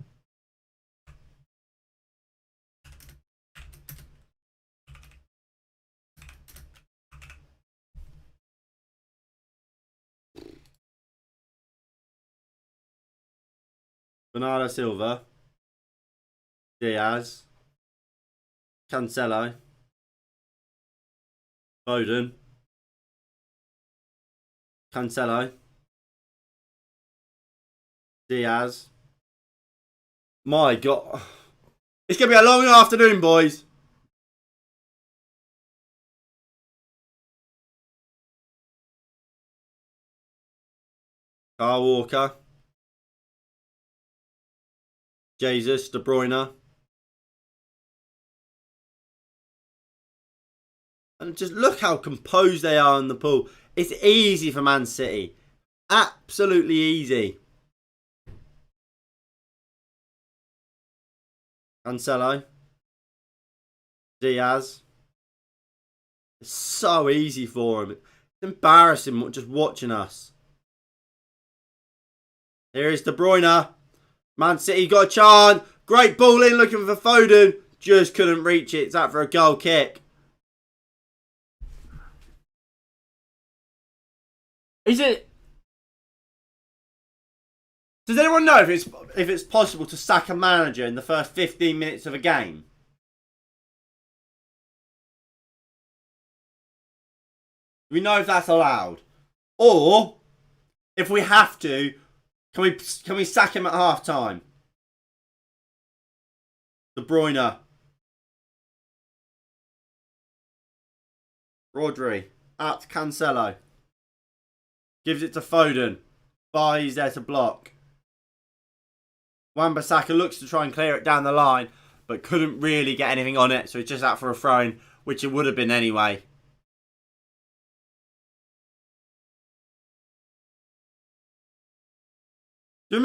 Bernardo Silva. Diaz. Cancelo. Foden. Cancelo. Diaz. My God. It's going to be a long afternoon, boys. Kyle Walker. Jesus, De Bruyne. And just look how composed they are in the pool. It's easy for Man City. Absolutely easy. Cancelo. Diaz. It's so easy for him. It's embarrassing just watching us. Here is De Bruyne. Man City got a chance. Great ball in, looking for Foden. Just couldn't reach it. It's out for a goal kick. Is it? Does anyone know if it's possible to sack a manager in the first 15 minutes of a game? We know if that's allowed, or if we have to, can we sack him at half time? De Bruyne, Rodri at Cancelo, gives it to Foden. Bailly's there to block. Wan-Bissaka looks to try and clear it down the line, but couldn't really get anything on it, so it's just out for a throw-in, which it would have been anyway. You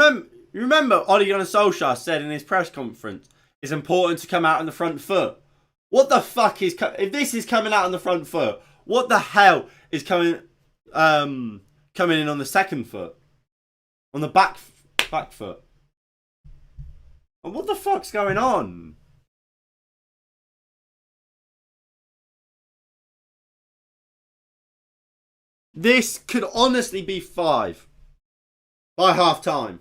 remember Ole Gunnar Solskjaer said in his press conference, it's important to come out on the front foot. What the fuck is... If this is coming out on the front foot, what the hell is coming in on the second foot? On the back foot? And what the fuck's going on? This could honestly be 5 by half time.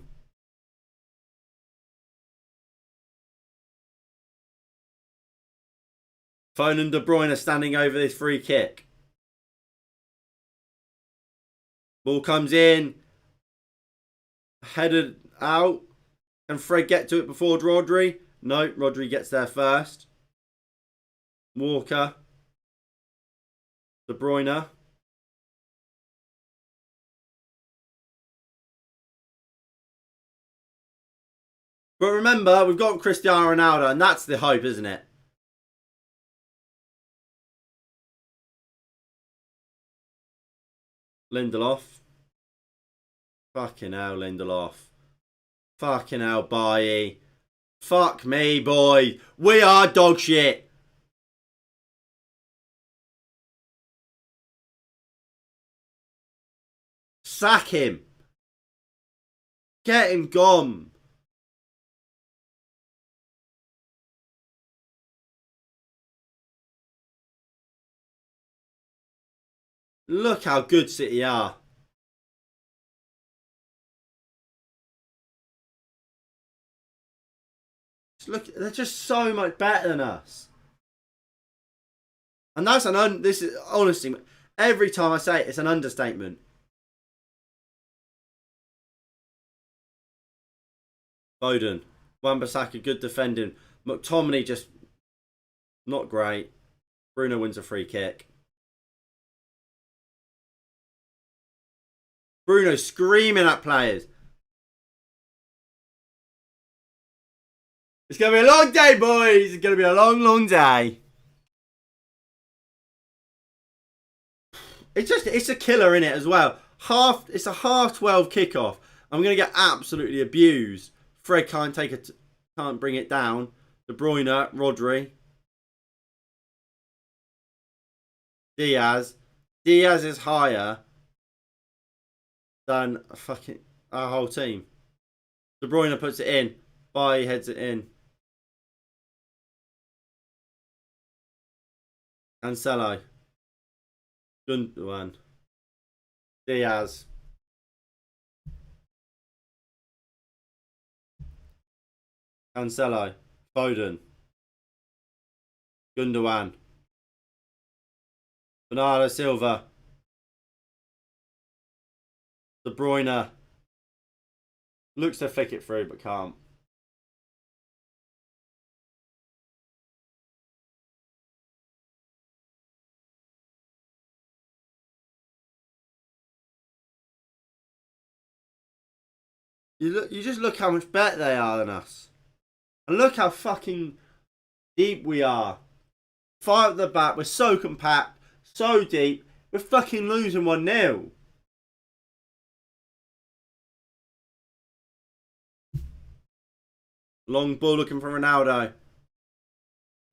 Foden and De Bruyne standing over this free kick. Ball comes in. Headed out. Can Fred get to it before Rodri? No, Rodri gets there first. Walker. De Bruyne. But remember, we've got Cristiano Ronaldo, and that's the hope, isn't it? Lindelof. Fucking hell, Lindelof. Fucking hell, Bailly. Fuck me, boy. We are dog shit. Sack him. Get him gone. Look how good City are. Look, they're just so much better than us. And that's this is honestly, every time I say it, it's an understatement. Foden. Wan-Bissaka, good defending. McTominay just not great. Bruno wins a free kick. Bruno screaming at players. It's going to be a long day, boys. It's going to be a long, long day. It's a killer in it as well. It's a 12:30 kickoff. I'm going to get absolutely abused. Fred can't bring it down. De Bruyne, Rodri. Diaz. Diaz is higher than fucking our whole team. De Bruyne puts it in. Bailly heads it in. Cancelo. Gundogan. Diaz. Cancelo. Foden. Gundogan. Bernardo Silva. De Bruyne. Looks to flick it through but can't. You just look how much better they are than us. And look how fucking deep we are. 5 at the back, we're so compact, so deep, we're fucking losing 1-0. Long ball looking for Ronaldo.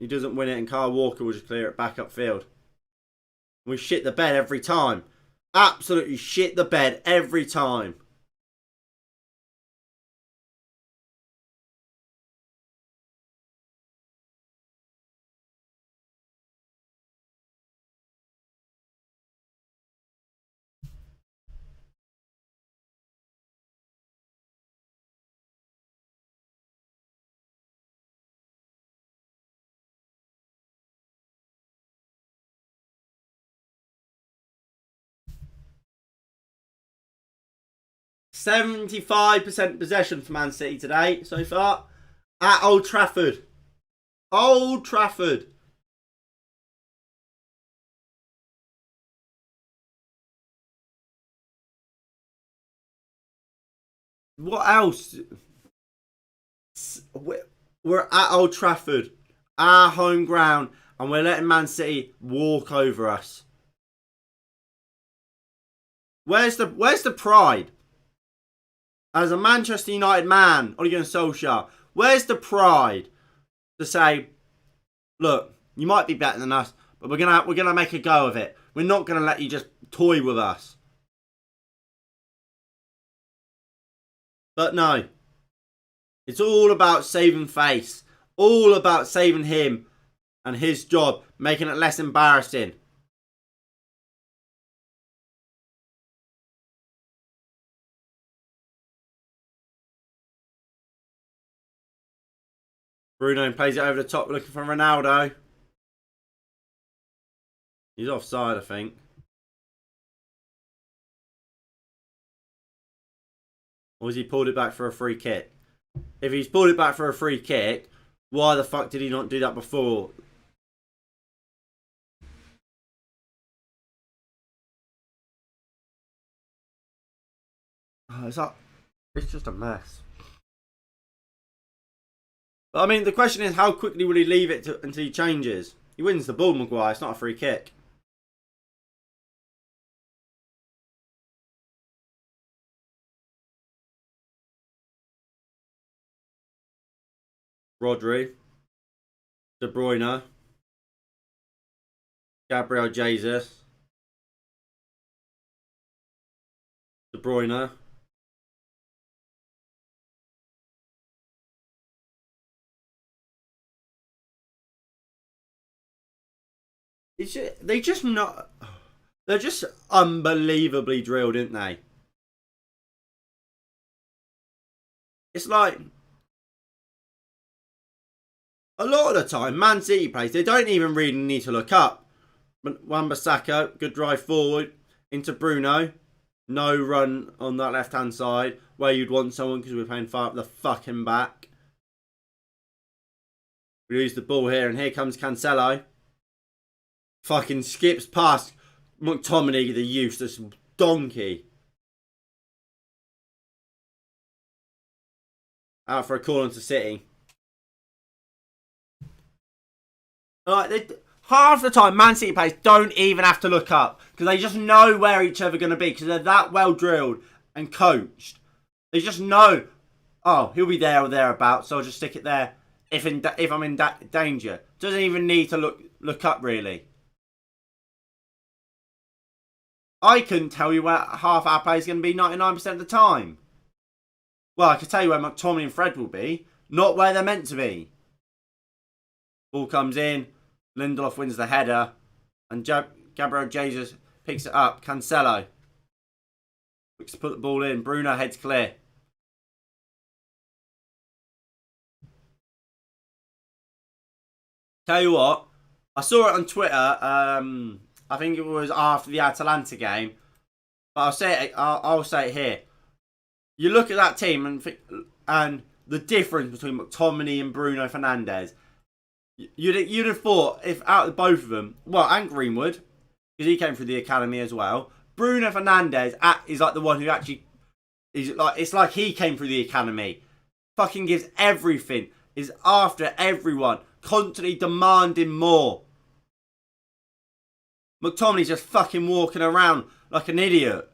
He doesn't win it and Kyle Walker will just clear it back upfield. We shit the bed every time. Absolutely shit the bed every time. %75% possession for Man City today so far at Old Trafford. Old Trafford. What else? We're at Old Trafford, our home ground, and we're letting Man City walk over us. Where's the pride? As a Manchester United man, Ole Gunnar Solskjaer, where's the pride to say, look, you might be better than us, but we're gonna make a go of it. We're not gonna let you just toy with us. But no. It's all about saving face. All about saving him and his job, making it less embarrassing. Bruno plays it over the top looking for Ronaldo. He's offside, I think. Or has he pulled it back for a free kick? If he's pulled it back for a free kick, why the fuck did he not do that before? Oh, it's just a mess. But I mean, the question is, how quickly will he leave it until he changes? He wins the ball, Maguire. It's not a free kick. Rodri. De Bruyne. Gabriel Jesus. De Bruyne. They're just unbelievably drilled, aren't they? It's like, a lot of the time, Man City plays, they don't even really need to look up. Wan-Bissaka, good drive forward into Bruno. No run on that left-hand side where you'd want someone because we're playing far up the fucking back. We lose the ball here, and here comes Cancelo. Fucking skips past McTominay, the useless donkey. Out for a call into City. Half the time, Man City players don't even have to look up because they just know where each other are going to be because they're that well drilled and coached. They just know, oh, he'll be there or thereabouts, so I'll just stick it there if I'm in danger. Doesn't even need to look up, really. I couldn't tell you where half our players are going to be 99% of the time. Well, I could tell you where McTominay and Fred will be, not where they're meant to be. Ball comes in. Lindelof wins the header. And Gabriel Jesus picks it up. Cancelo looks to put the ball in. Bruno heads clear. Tell you what, I saw it on Twitter. I think it was after the Atalanta game. But I'll say it here. You look at that team and the difference between McTominay and Bruno Fernandes. You'd have thought if out of both of them, well, and Greenwood, because he came through the academy as well. Bruno Fernandes is like the one who actually is like, it's like he came through the academy. Fucking gives everything. Is after everyone, constantly demanding more. McTominay's just fucking walking around like an idiot.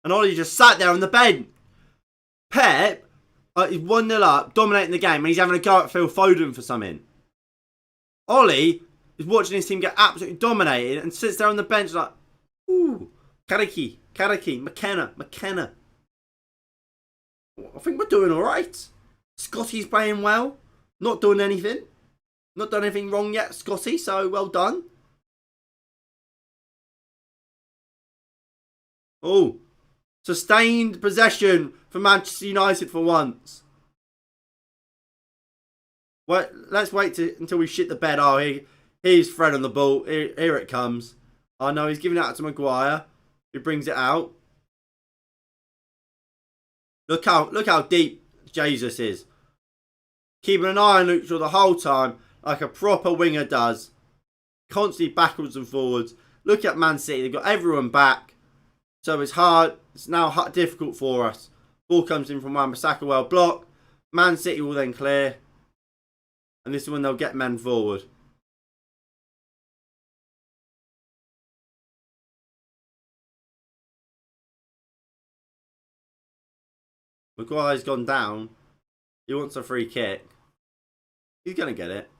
And Ollie just sat there on the bench. Pep is 1-0 up, dominating the game, and he's having a go at Phil Foden for something. Ollie is watching his team get absolutely dominated and sits there on the bench like, ooh, Karaki, McKenna. I think we're doing alright. Scotty's playing well. Not doing anything. Not done anything wrong yet, Scotty, so well done. Oh. Sustained possession for Manchester United for once. Well, let's wait until we shit the bed. Oh, here's Fred on the ball. Here it comes. Oh no, he's giving it out to Maguire. He brings it out. Look how deep Jesus is. Keeping an eye on Luke Shaw the whole time, like a proper winger does. Constantly backwards and forwards. Look at Man City. They've got everyone back. So it's hard. It's now difficult for us. Ball comes in from Wan-Bissaka, well blocked. Man City will then clear. And this is when they'll get men forward. Maguire's gone down. He wants a free kick. He's going to get it.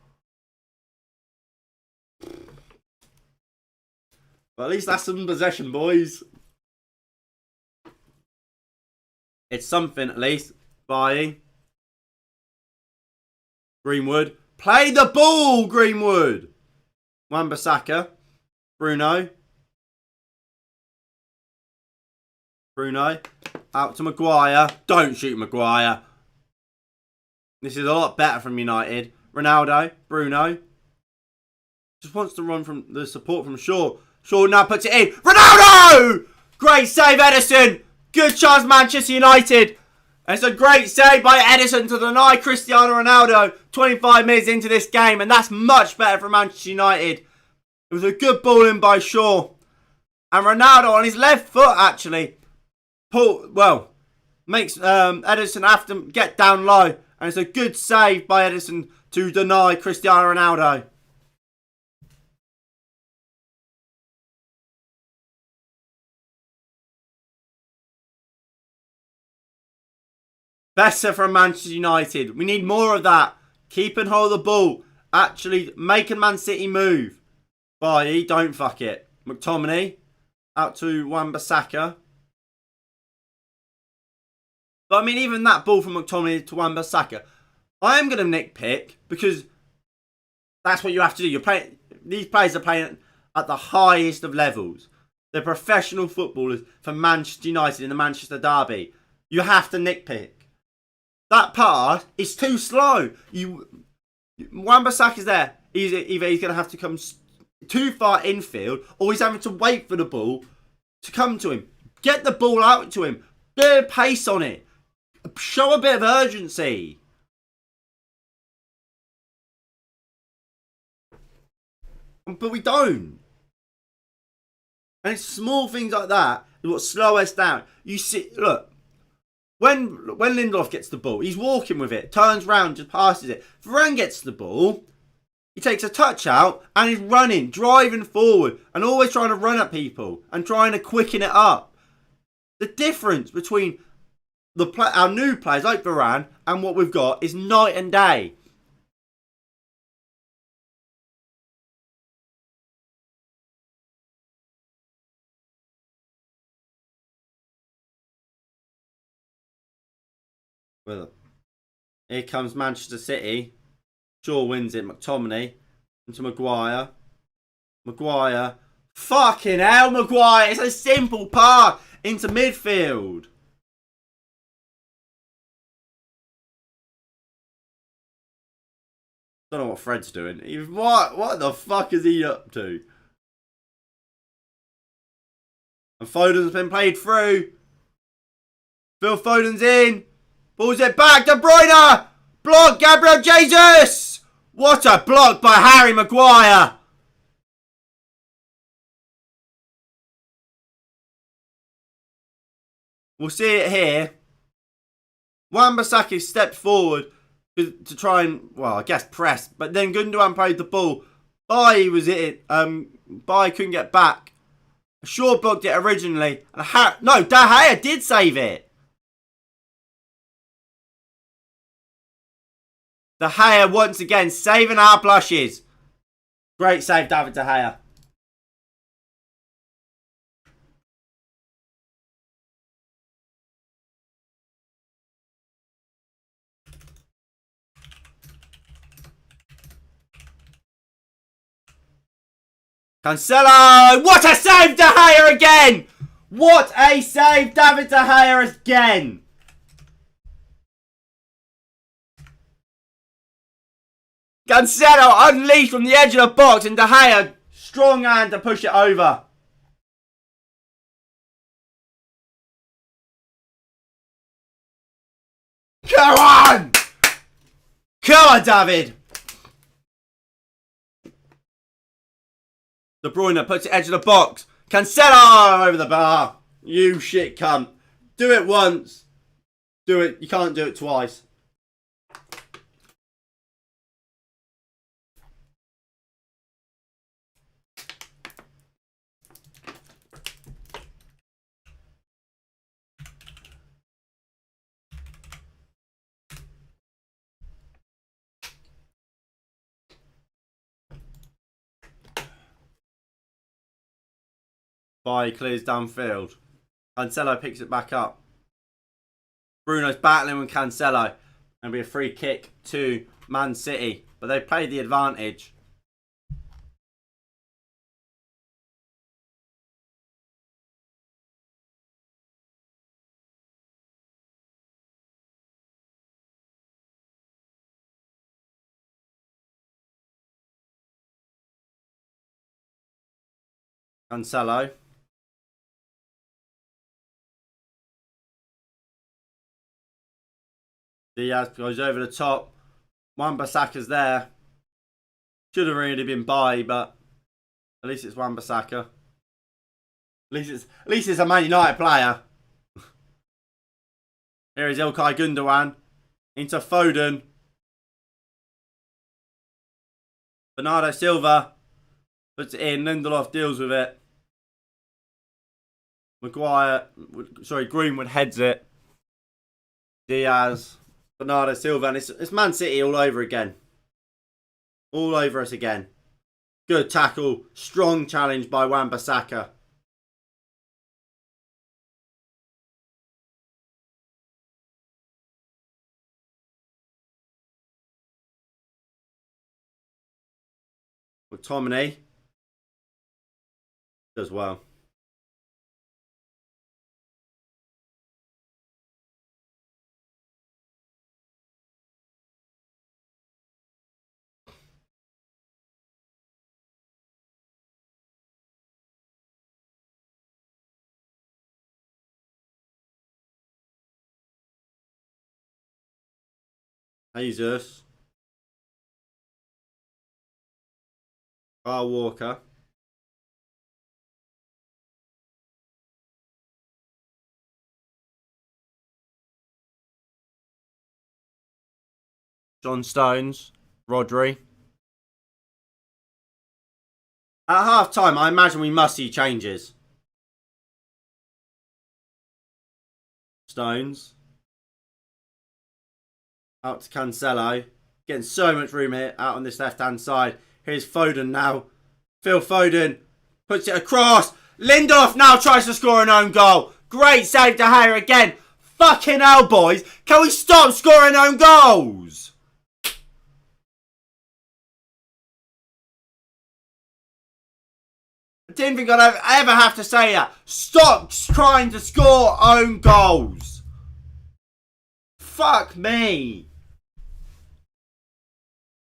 Well, at least that's some possession, boys. It's something, at least. Bailly. Greenwood. Play the ball, Greenwood. Wan-Bissaka. Bruno. Out to Maguire. Don't shoot Maguire. This is a lot better from United. Ronaldo. Bruno. Just wants to run from the support from Shaw. Shaw now puts it in. Ronaldo! Great save, Edison. Good chance, Manchester United. And it's a great save by Edison to deny Cristiano Ronaldo 25 minutes into this game. And that's much better for Manchester United. It was a good ball in by Shaw. And Ronaldo on his left foot, actually, makes Edison have to get down low. And it's a good save by Edison to deny Cristiano Ronaldo. Better from Manchester United. We need more of that. Keep and hold the ball. Actually making Man City move. Bailly, don't fuck it. McTominay. Out to Wan-Bissaka. But I mean, even that ball from McTominay to Wan-Bissaka, I am going to nitpick because that's what you have to do. These players are playing at the highest of levels. They're professional footballers for Manchester United in the Manchester derby. You have to nitpick. That pass is too slow. Wan-Bissaka's there. Either he's going to have to come too far infield, or he's having to wait for the ball to come to him. Get the ball out to him. Bit of pace on it. Show a bit of urgency. But we don't. And it's small things like that is what slow us down. You see, look, when Lindelof gets the ball, he's walking with it, turns round, just passes it. Varane gets the ball, he takes a touch out, and he's running, driving forward, and always trying to run at people and trying to quicken it up. The difference between our new players like Varane and what we've got is night and day. Well, here comes Manchester City. Shaw wins it. McTominay into Maguire. Maguire. Fucking hell, Maguire. It's a simple pass into midfield. Don't know what Fred's doing. What the fuck is he up to? And Foden's been played through. Phil Foden's in. Pulls it back. De Bruyne. Block. Gabriel Jesus. What a block by Harry Maguire. We'll see it here. Wan-Bissaka stepped forward to try and, well, I guess press. But then Gundogan played the ball. Bailly was it. Bailly couldn't get back. Shaw blocked it originally. And no, De Gea did save it. De Gea once again saving our blushes. Great save, David De Gea. Cancelo! What a save, De Gea again! What a save, David De Gea again! Cancelo unleashed from the edge of the box, and De Gea strong hand to push it over. Come on! Come on, David! De Bruyne puts it edge of the box. Cancelo over the bar. You shit cunt. Do it once. Do it. You can't do it twice. Bailly clears downfield. Cancelo picks it back up. Bruno's battling with Cancelo. And be a free kick to Man City. But they played the advantage. Cancelo. Diaz goes over the top. Wan-Bissaka's there. Should have really been Bailly, but at least it's Wan-Bissaka. At least it's a Man United player. Here is Ilkay Gundogan into Foden. Bernardo Silva puts it in. Lindelof deals with it. Greenwood heads it. Diaz. Bernardo Silva, and it's Man City all over again. All over us again. Good tackle. Strong challenge by Wan-Bissaka. McTominay does well. Jesus. Kyle Walker. John Stones. Rodri. At half time, I imagine we must see changes. Stones. Out to Cancelo. Getting so much room here out on this left-hand side. Here's Foden now. Phil Foden puts it across. Lindelof now tries to score an own goal. Great save De Gea again. Fucking hell, boys. Can we stop scoring own goals? I didn't think I'd ever have to say that. Stop trying to score own goals. Fuck me.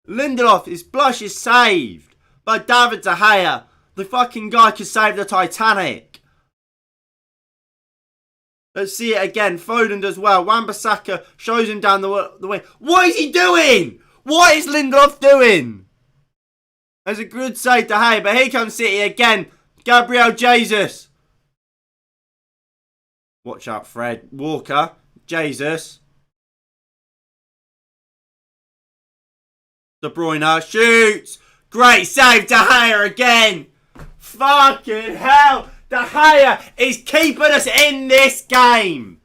Lindelof, his blush is saved by David De Gea. The fucking guy could save the Titanic. Let's see it again. Foden does well. Wan-Bissaka shows him down the way. What is he doing? What is Lindelof doing? There's a good save to Gea, but here comes City again. Gabriel Jesus. Watch out, Fred. Walker. Jesus. De Bruyne shoots. Great save, De Gea again. Fucking hell. De Gea is keeping us in this game.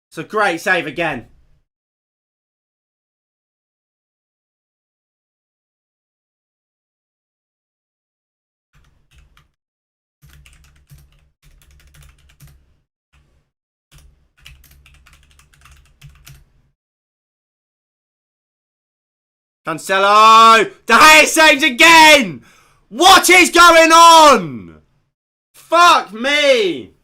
It's a great save again. Cancelo! De Gea saves again! What is going on? Fuck me!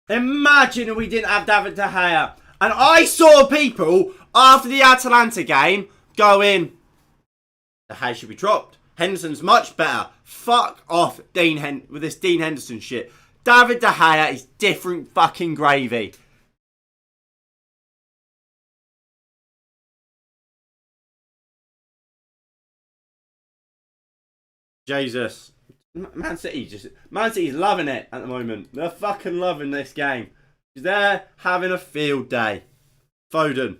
Imagine if we didn't have David De Gea. And I saw people after the Atalanta game going, De Gea should be dropped. Henderson's much better. Fuck off with this Dean Henderson shit. David De Gea is different fucking gravy. Jesus. Man City's loving it at the moment. They're fucking loving this game. They're having a field day. Foden.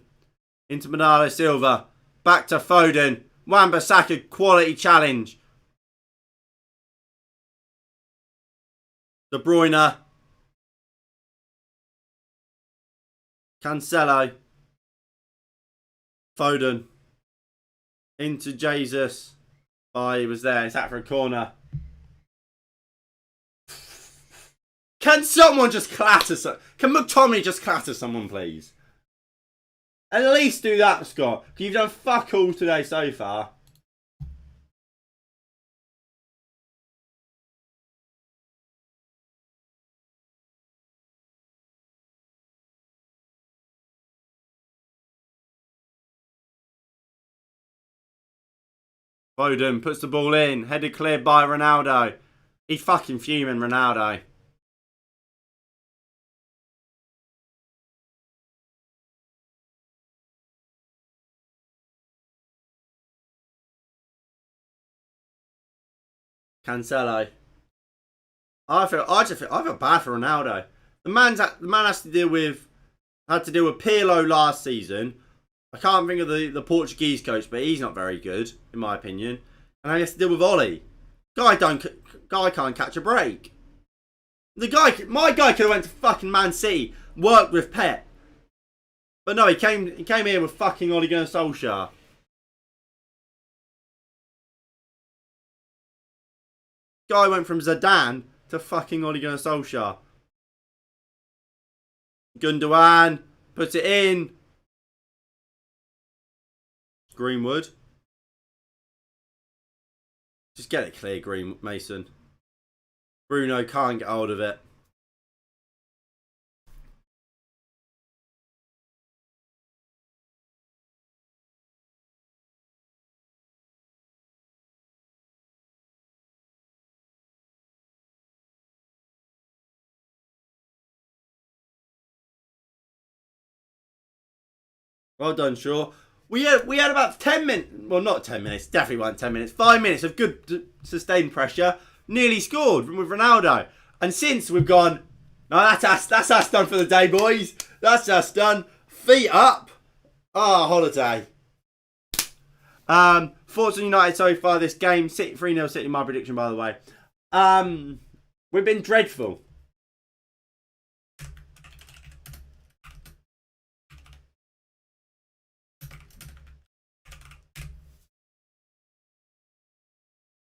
Into Bernardo Silva. Back to Foden. Wan-Bissaka quality challenge. De Bruyne. Cancelo. Foden. Into Jesus. Oh, he was there. He's out for a corner. Can someone just clatter Can McTominay just clatter someone, please? At least do that, Scott. You've done fuck all today so far. Foden puts the ball in. Headed cleared by Ronaldo. He's fucking fuming, Ronaldo. Cancelo. I feel bad for Ronaldo. The man had to deal with Pirlo last season. I can't think of the Portuguese coach, but he's not very good in my opinion. And I have to deal with Ollie. Guy can't catch a break. My guy could have went to fucking Man City, worked with Pep. But no, he came here with fucking Ole Gunnar Solskjaer. Guy went from Zidane to fucking Ole Gunnar Solskjaer. Gundogan puts it in. Greenwood. Just get it clear, Mason. Bruno can't get hold of it. Well done, Shaw. We had about 10 minutes. Well, not 10 minutes. Definitely weren't 10 minutes. 5 minutes of good sustained pressure. Nearly scored with Ronaldo. And since we've gone, no, that's us done for the day, boys. That's us done. Feet up. Holiday. Thoughts on United so far this game. City 3-0 City, my prediction, by the way. We've been dreadful.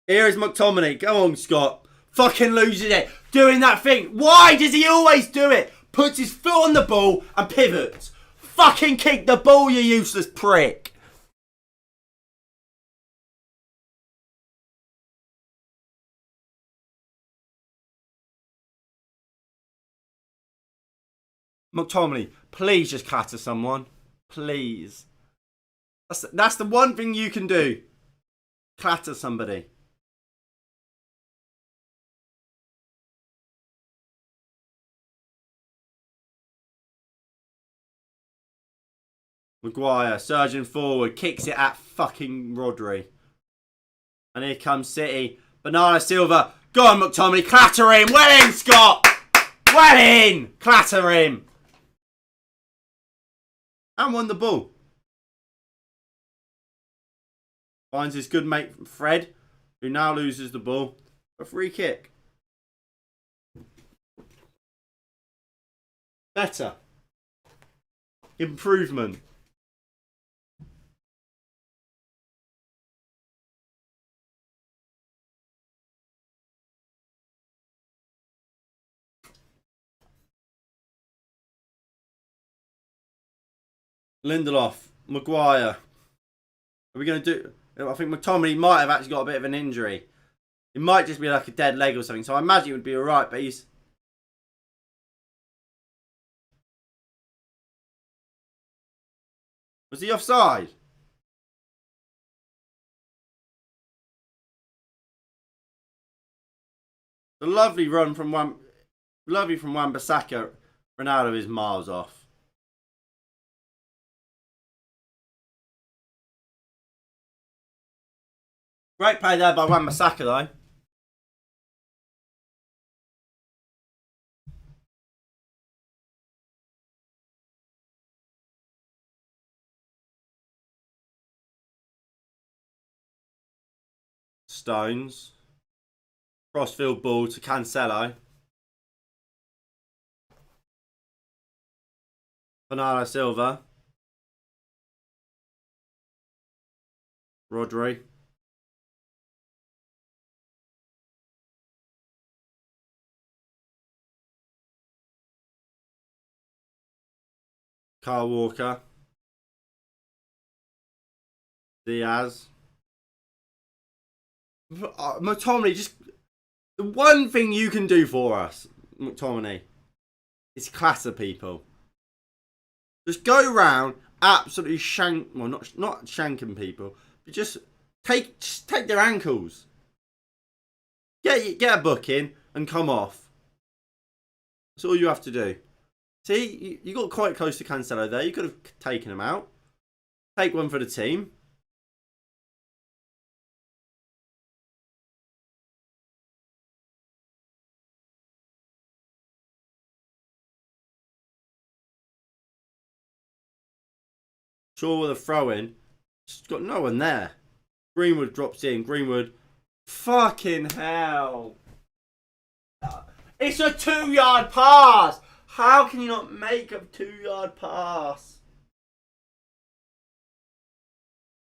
Here is McTominay. Go on, Scott. Fucking loses it. Doing that thing. Why does he always do it? Puts his foot on the ball and pivots. Fucking kick the ball, you useless prick. McTominay, please just clatter someone. Please. That's the one thing you can do. Clatter somebody. Maguire, surging forward, kicks it at fucking Rodri. And here comes City. Bernardo Silva. Go on, McTominay. Clatter him. Well in, Scott. Well in. Clatter him. And won the ball. Finds his good mate Fred, who now loses the ball. A free kick. Better. Improvement. Lindelof, Maguire. Are we going to do... I think McTominay might have actually got a bit of an injury. It might just be like a dead leg or something. So I imagine it would be alright, but he's... Was he offside? The lovely run from Wan-Bissaka. Ronaldo is miles off. Great play there by Wan-Bissaka though. Stones. Crossfield ball to Cancelo. Bernardo Silva. Rodri. Kyle Walker. Diaz. McTominay, just the one thing you can do for us, McTominay, is clatter people. Just go round absolutely not shanking people, but just take their ankles. Get a booking and come off. That's all you have to do. See, you got quite close to Cancelo there. You could have taken him out. Take one for the team. Shaw with a throw in. Just got no one there. Greenwood drops in. Greenwood. Fucking hell. It's a 2-yard pass. How can you not make a 2-yard pass?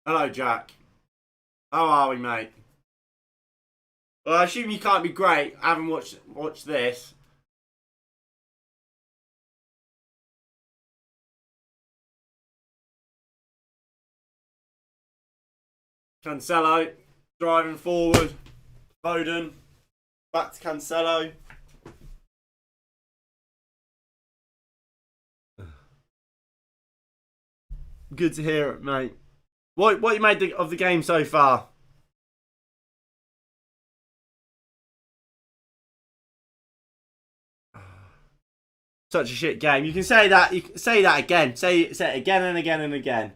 Hello, Jack. How are we, mate? Well, I assume you can't be great. I haven't watched this. Cancelo driving forward. Foden. Back to Cancelo. Good to hear it, mate. What you made of the game so far? Such a shit game. You can say that. You can say that again. Say it again and again and again.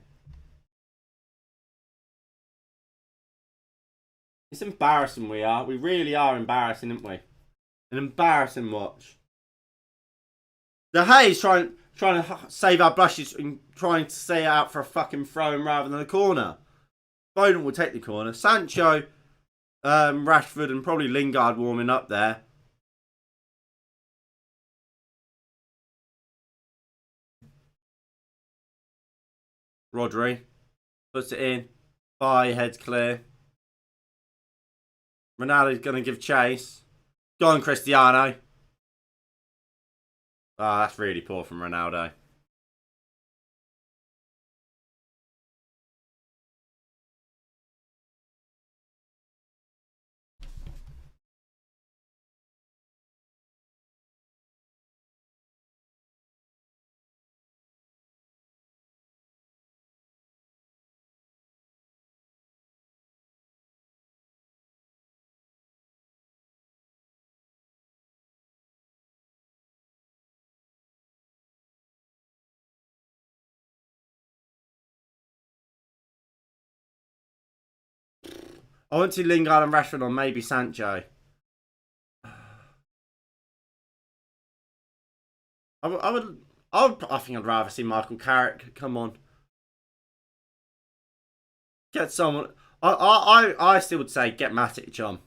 It's embarrassing. We are. We really are embarrassing, aren't we? An embarrassing watch. De Gea's trying to save our blushes and trying to stay out for a fucking throw-in rather than a corner. Foden will take the corner. Sancho, Rashford, and probably Lingard warming up there. Rodri puts it in. Bye, heads clear. Ronaldo's going to give chase. Go on, Cristiano. Oh, that's really poor from Ronaldo. I want to see Lingard and Rashford on maybe Sancho. I think I'd rather see Michael Carrick. Come on. Get someone. I still would say get Matic on.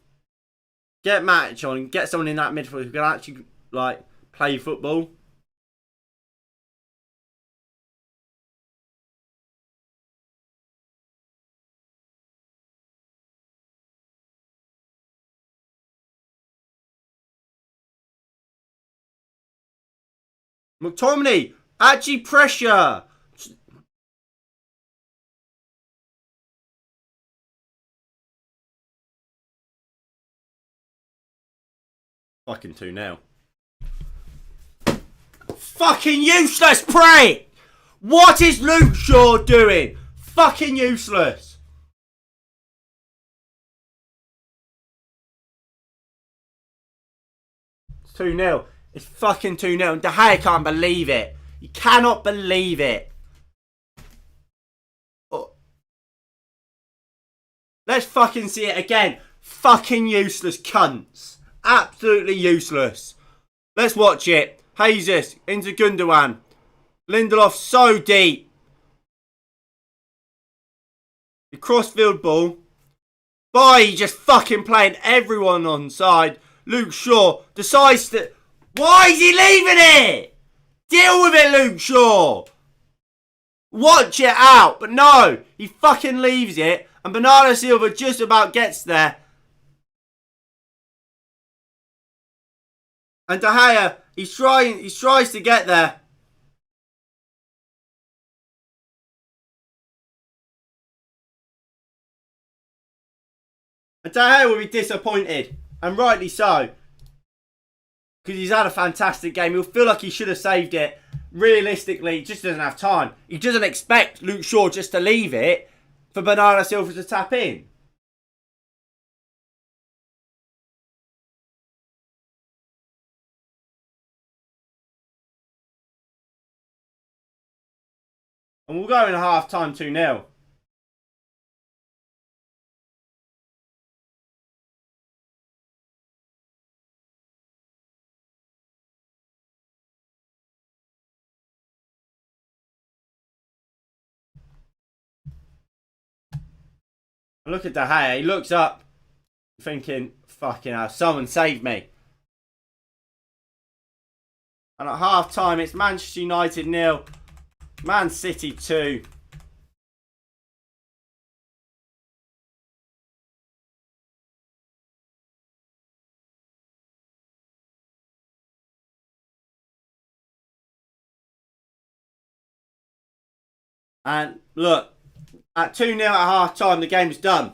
Get Matic on. Get someone in that midfield who can actually like play football. McTominay, actually pressure. Fucking 2-0. Fucking useless, Prey! What is Luke Shaw doing? Fucking useless. It's 2-0. It's fucking 2-0. And De Gea can't believe it. You cannot believe it. Oh. Let's fucking see it again. Fucking useless cunts. Absolutely useless. Let's watch it. Jesus into Gundogan. Lindelof so deep. The crossfield ball. Boy, just fucking playing everyone on side. Luke Shaw decides to... Why is he leaving it? Deal with it, Luke Shaw. Watch it out. But no, he fucking leaves it. And Bernardo Silva just about gets there. And De Gea, he tries to get there. And De Gea will be disappointed. And rightly so. Because he's had a fantastic game. He'll feel like he should have saved it. Realistically, he just doesn't have time. He doesn't expect Luke Shaw just to leave it for Bernardo Silva to tap in. And we'll go in half time 2-0. Look at De Gea. He looks up thinking, fucking hell, someone save me. And at half time, it's Manchester United 0. Man City 2. And look, at 2-0 at half time, the game's done.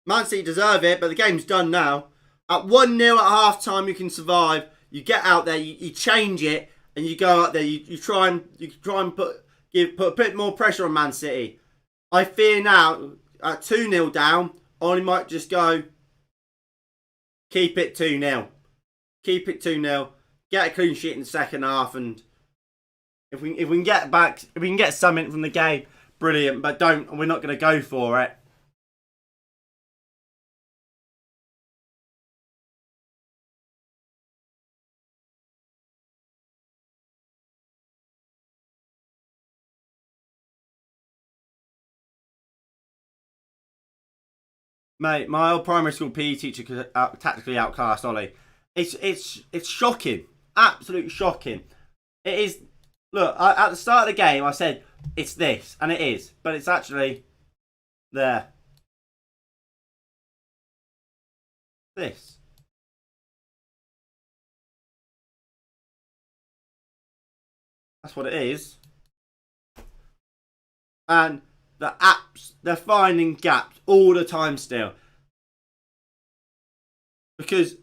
Man City deserve it, but the game's done now. At 1-0 at half time, you can survive. You get out there, you change it, and you go out there. You try and put a bit more pressure on Man City. I fear now at 2-0 down, I might just go keep it 2-0. Keep it 2-0. get a clean sheet in the second half, and if we can get something from the game, brilliant. But we're not going to go for it. Mate, my old primary school PE teacher could tactically outclass Ollie. It's shocking, absolutely shocking. It is. Look, at the start of the game, I said it's this, and it is, but it's actually there. This. That's what it is. And the apps, they're finding gaps all the time still. Because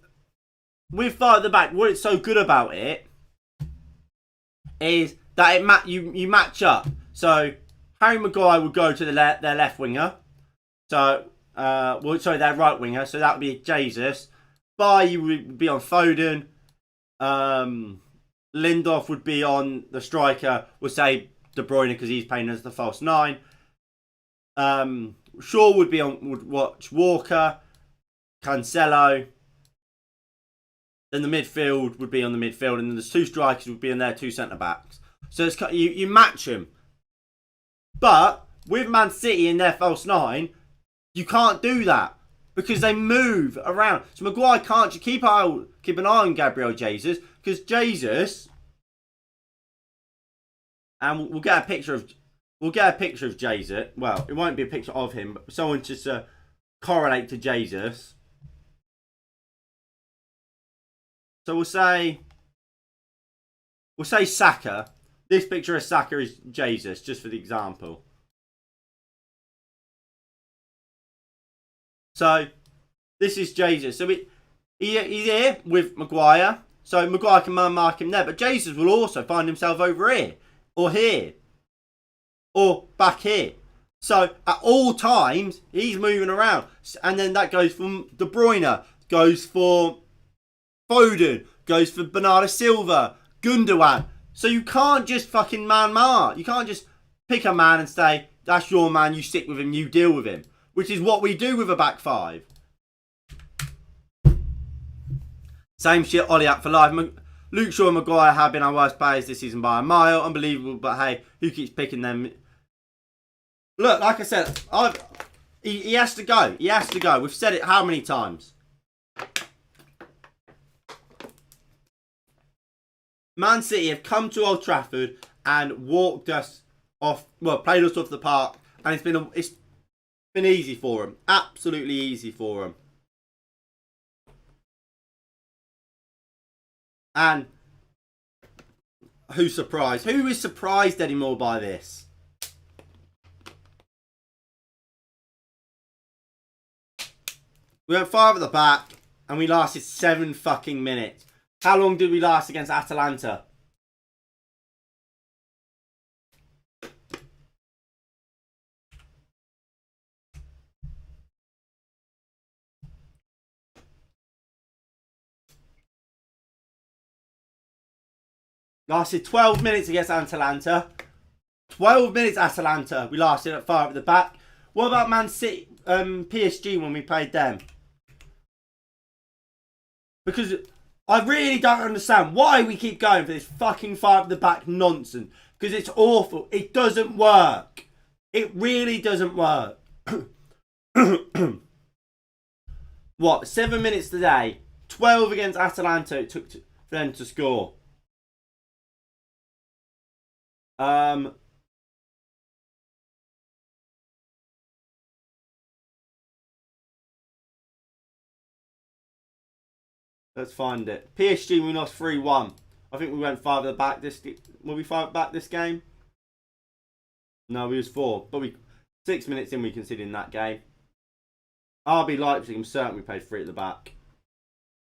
with Fire at the Back, what it's so good about it is that you match up. So Harry Maguire would go to their left winger. So their right winger. So that would be Jesus. Bailly would be on Foden. Lindelof would be on the striker. We'll say De Bruyne because he's playing as the false 9. Shaw would watch Walker, Cancelo. Then the midfield would be on the midfield, and then the 2 strikers would be in there, 2 centre backs. So it's you match them. But with Man City in their false 9, you can't do that because they move around. So Maguire can't keep an eye on Gabriel Jesus because Jesus, and we'll get a picture of Jesus. Well, it won't be a picture of him, but someone just correlate to Jesus. So we'll say Saka. This picture of Saka is Jesus, just for the example. So this is Jesus. So he's here with Maguire. So Maguire can mark him there, but Jesus will also find himself over here, or here, or back here. So at all times he's moving around, and then that goes from De Bruyne, goes for Foden, goes for Bernardo Silva, Gundogan. So you can't just fucking man-mark. You can't just pick a man and say, that's your man, you stick with him, you deal with him. Which is what we do with a back 5. Same shit, Ollie out for life. Luke Shaw and Maguire have been our worst players this season by a mile. Unbelievable, but hey, who keeps picking them? Look, like I said, he has to go. He has to go. We've said it how many times? Man City have come to Old Trafford and walked us off, well, played us off the park, and it's been easy for them. Absolutely easy for them. And who's surprised? Who is surprised anymore by this? We went 5 at the back and we lasted 7 fucking minutes. How long did we last against Atalanta? Lasted 12 minutes against Atalanta. 12 minutes Atalanta. We lasted at 5 at the back. What about Man City, PSG when we played them? Because I really don't understand why we keep going for this fucking 5 at the back nonsense. Because it's awful. It doesn't work. It really doesn't work. What? 7 minutes today. 12 against Atalanta it took for them to score. Let's find it. PSG, we lost 3-1. I think we went 5 at the back. Were we 5 back this game? No, we was 4. But 6 minutes in, we conceded in that game. RB Leipzig, I'm certain we played 3 at the back.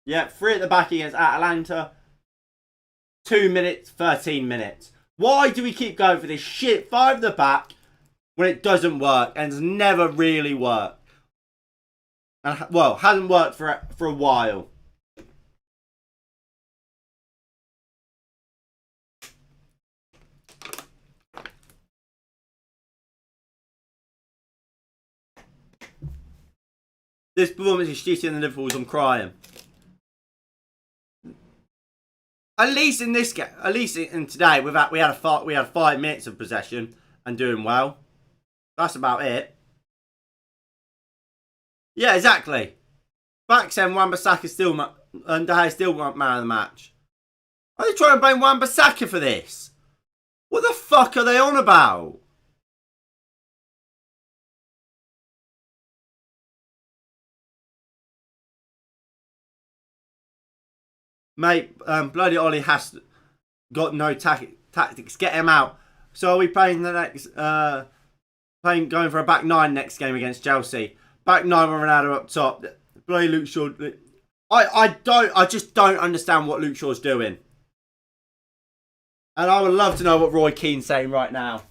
Yeah, 3 at the back against Atalanta. 2 minutes, 13 minutes. Why do we keep going for this shit 5 at the back when it doesn't work and it's never really worked? And, well, hasn't worked for a while. This performance is shitty in the Liverpool's. I'm crying. At least in this game, at least in today, we had 5 minutes of possession and doing well. That's about it. Yeah, exactly. Back then, Wan-Bissaka still and De Gea still man of the match. Are they trying to blame Wan-Bissaka for this? What the fuck are they on about? Mate, bloody Ollie has got no tactics. Get him out. So are we playing the next... going for a back 9 next game against Chelsea. Back 9 with Ronaldo up top. Bloody Luke Shaw. I just don't understand what Luke Shaw's doing. And I would love to know what Roy Keane's saying right now.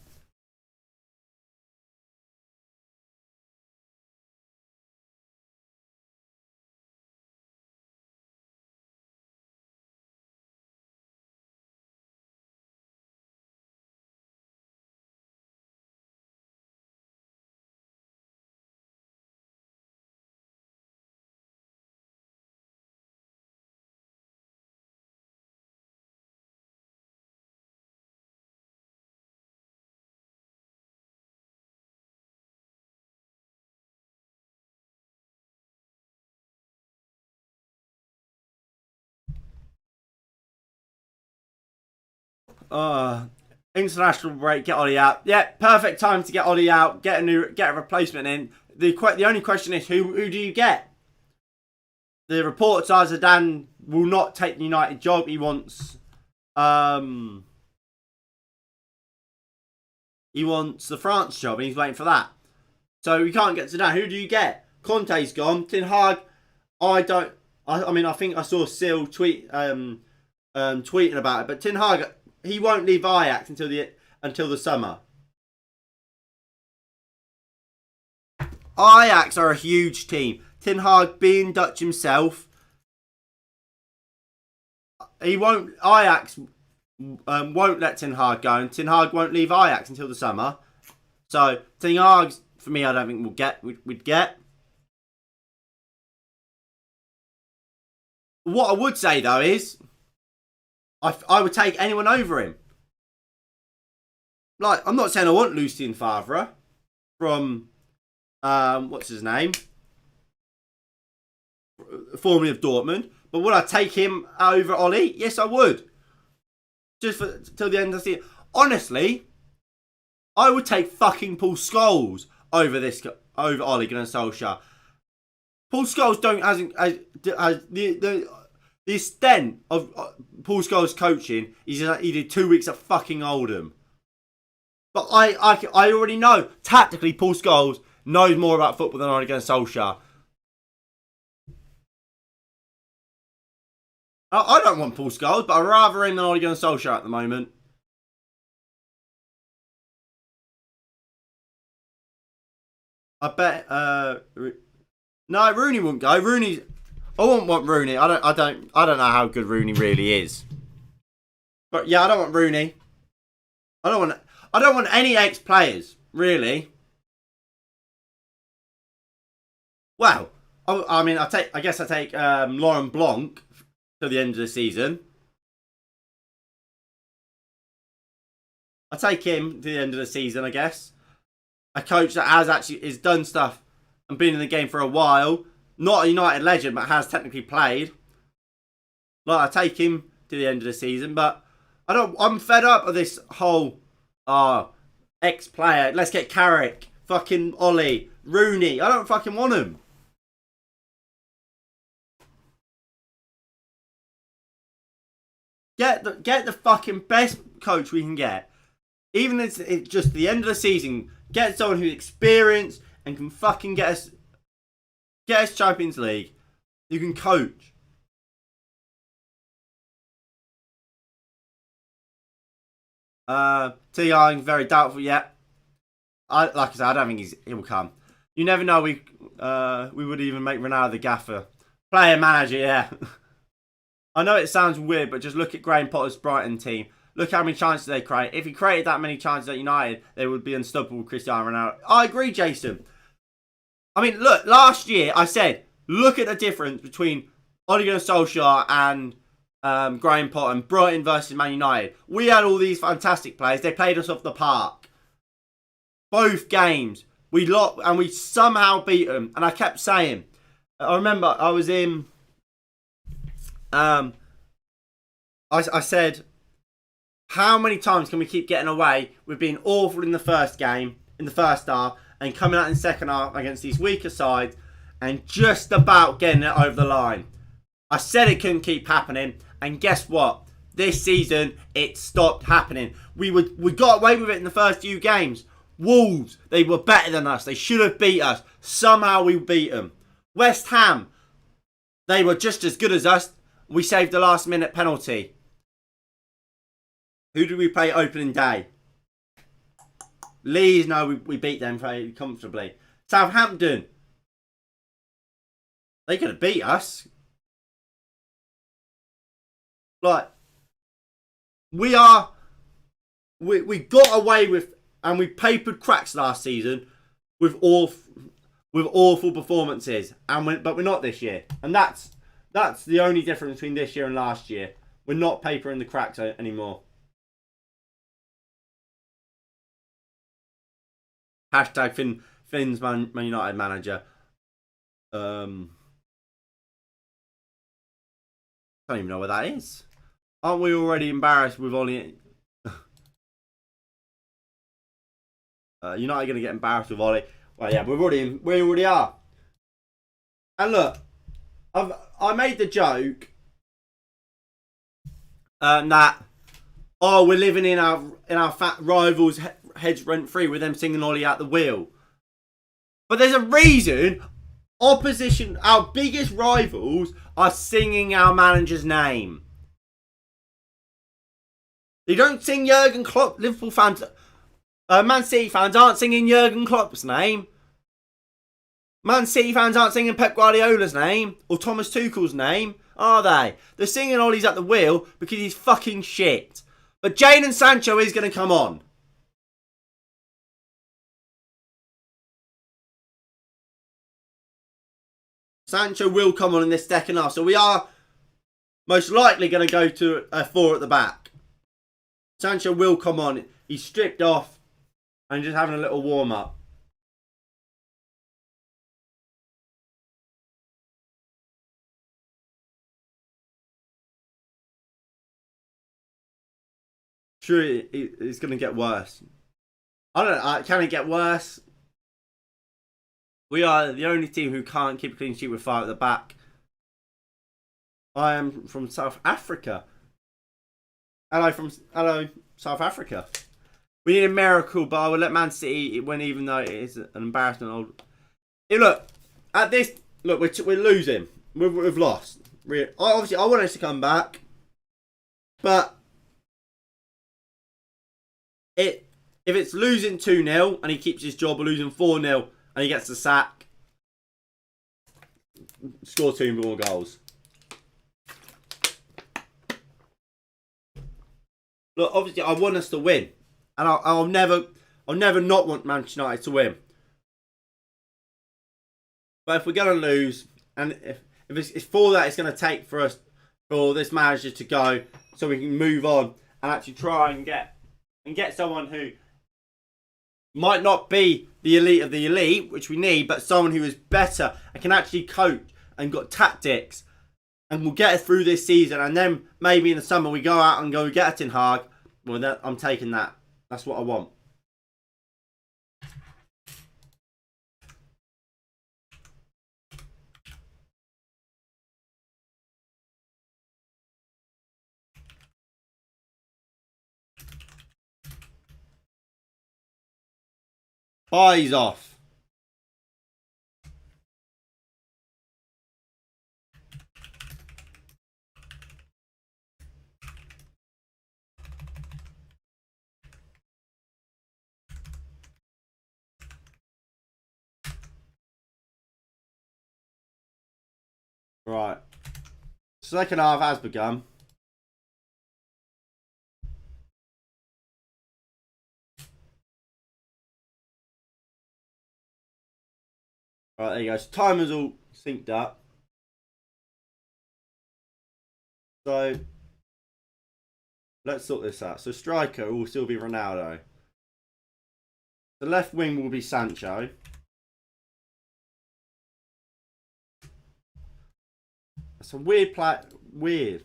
International break, get Ollie out. Yeah, perfect time to get Ollie out. Get a replacement in. The only question is who do you get? The reports are Zidane will not take the United job. He wants the France job, and he's waiting for that. So we can't get Zidane. Who do you get? Conte's gone. Ten Hag. I think I saw Sil tweeting about it, but Ten Hag, he won't leave Ajax until the summer. Ajax are a huge team. Ten Hag, being Dutch himself, Ajax won't let Ten Hag go, and Ten Hag won't leave Ajax until the summer. So Ten Hag, for me, I don't think we'd get. What I would say though is, I would take anyone over him. Like, I'm not saying I want Lucien Favre from what's his name, formerly of Dortmund, but would I take him over Ollie? Yes, I would. Just till the end of the season. Honestly, I would take fucking Paul Scholes over Ole Gunnar Solskjaer. Paul Scholes the extent of Paul Scholes' coaching is he did 2 weeks at fucking Oldham. But I already know tactically Paul Scholes knows more about football than Ole Gunnar Solskjaer. I don't want Paul Scholes, but I'd rather him than Ole Gunnar Solskjaer at the moment. I bet no, Rooney wouldn't go. I wouldn't want Rooney. I don't know how good Rooney really is. But yeah, I don't want Rooney. I don't want any ex-players, really. Well, I guess I take Laurent Blanc to the end of the season. I take him to the end of the season, I guess. A coach that has done stuff and been in the game for a while. Not a United legend, but has technically played. Like, I take him to the end of the season, but I'm fed up of this whole ex-player. Let's get Carrick, fucking Ollie, Rooney. I don't fucking want him. Get the fucking best coach we can get. Even if it's just the end of the season, get someone who's experienced and can fucking get us Champions League. You can coach. T.I. very doubtful yet. Like I said, I don't think he will come. You never know. We would even make Ronaldo the gaffer, player manager. Yeah. I know it sounds weird, but just look at Graham Potter's Brighton team. Look how many chances they create. If he created that many chances at United, they would be unstoppable with Cristiano Ronaldo. I agree, Jason. I mean, look, last year I said, look at the difference between Ole Gunnar Solskjaer and Graham Potter and Brighton versus Man United. We had all these fantastic players. They played us off the park. Both games. We lost and we somehow beat them. And I kept saying, I remember I was in, I said, how many times can we keep getting away with being awful in the first game, in the first half, and coming out in the second half against these weaker sides and just about getting it over the line? I said it couldn't keep happening, and guess what? This season, it stopped happening. We got away with it in the first few games. Wolves, they were better than us. They should have beat us. Somehow we beat them. West Ham, they were just as good as us. We saved the last minute penalty. Who did we play opening day? Leeds, no, we beat them very comfortably. Southampton, they could have beat us. Like, we got away with, and we papered cracks last season with awful performances, but we're not this year, and that's the only difference between this year and last year. We're not papering the cracks anymore. Hashtag Finn's Man United manager. Don't even know what that is. Aren't we already embarrassed with Ollie? United going to get embarrassed with Ollie. Well, yeah, we already are. And look, I made the joke that we're living in our fat rivals' heads rent free with them singing Ollie out the wheel. But there's a reason opposition, our biggest rivals, are singing our manager's name. They don't sing Jurgen Klopp. Liverpool fans, Man City fans aren't singing Jurgen Klopp's name. Man City fans aren't singing Pep Guardiola's name or Thomas Tuchel's name, are they? They're singing Ollie's at the wheel because he's fucking shit. But Jadon Sancho is going to come on. Sancho will come on in this second half. So we are most likely going to go to a 4 at the back. Sancho will come on. He's stripped off and just having a little warm up. Sure, it's going to get worse. I don't know. Can it get worse? We are the only team who can't keep a clean sheet with 5 at the back. I am from South Africa. Hello, South Africa. We need a miracle, but I will let Man City win, even though it is an embarrassment. Hey, look, at this, look, we're losing. We've lost. Obviously, I want us to come back, but if it's losing 2-0 and he keeps his job, or losing 4-0 and he gets the sack, score 2 more goals. Look, obviously, I want us to win, and I'll never not want Manchester United to win. But if we're going to lose, and if it's for that, it's going to take for this manager to go, so we can move on and actually try and get someone who might not be the elite of the elite, which we need, but someone who is better and can actually coach and got tactics and will get us through this season. And then maybe in the summer we go out and go get a Ten Hag. Well, I'm taking that. That's what I want. Eyes off. Right. Second half has begun. Right, there you go. So timer's all synced up. So let's sort this out. So striker will still be Ronaldo. The left wing will be Sancho. That's a weird play. Weird.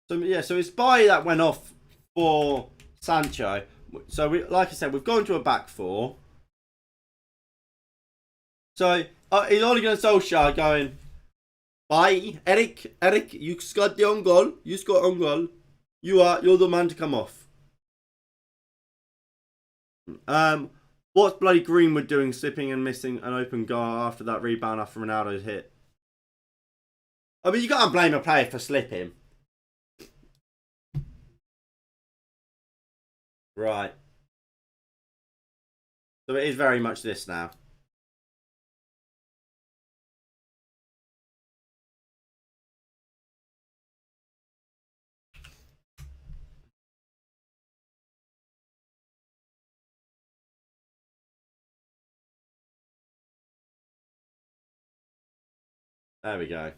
So yeah, so it's Bailly that went off for Sancho. So we, like I said, we've gone to a back four. So he's only going to Solskjaer going, bye, Eric, you scored the own goal. You scored on goal. You're the man to come off. What's bloody Greenwood doing, slipping and missing an open goal after that rebound after Ronaldo's hit? I mean, you can't blame a player for slipping. Right. So it is very much this now. There we go.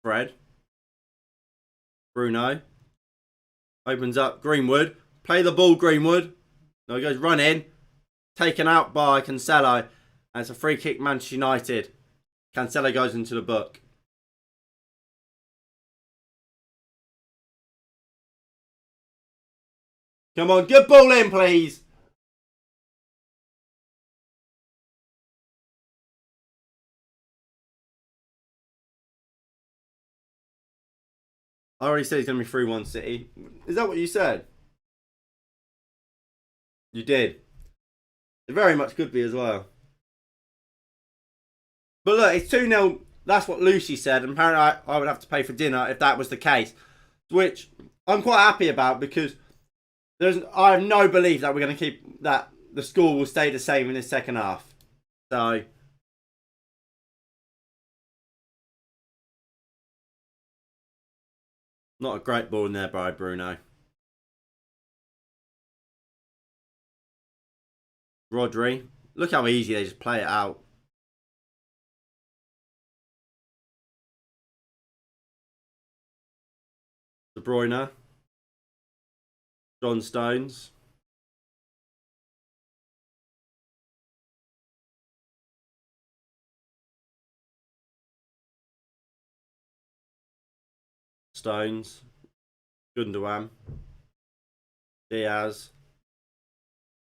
Fred. Bruno. Opens up. Greenwood. Play the ball, Greenwood. No, he goes running. Taken out by Cancelo. And it's a free kick, Manchester United. Cancelo goes into the book. Come on, good ball in, please. I already said he's going to be 3-1 City. Is that what you said? You did. It very much could be as well. But look, it's 2-0. That's what Lucy said. And apparently I would have to pay for dinner if that was the case. Which I'm quite happy about because I have no belief that we're going to keep that the score will stay the same in the second half. So not a great ball in there by Bruno. Rodri. Look how easy they just play it out. De Bruyne. John Stones. Stones. Gundogan. Diaz.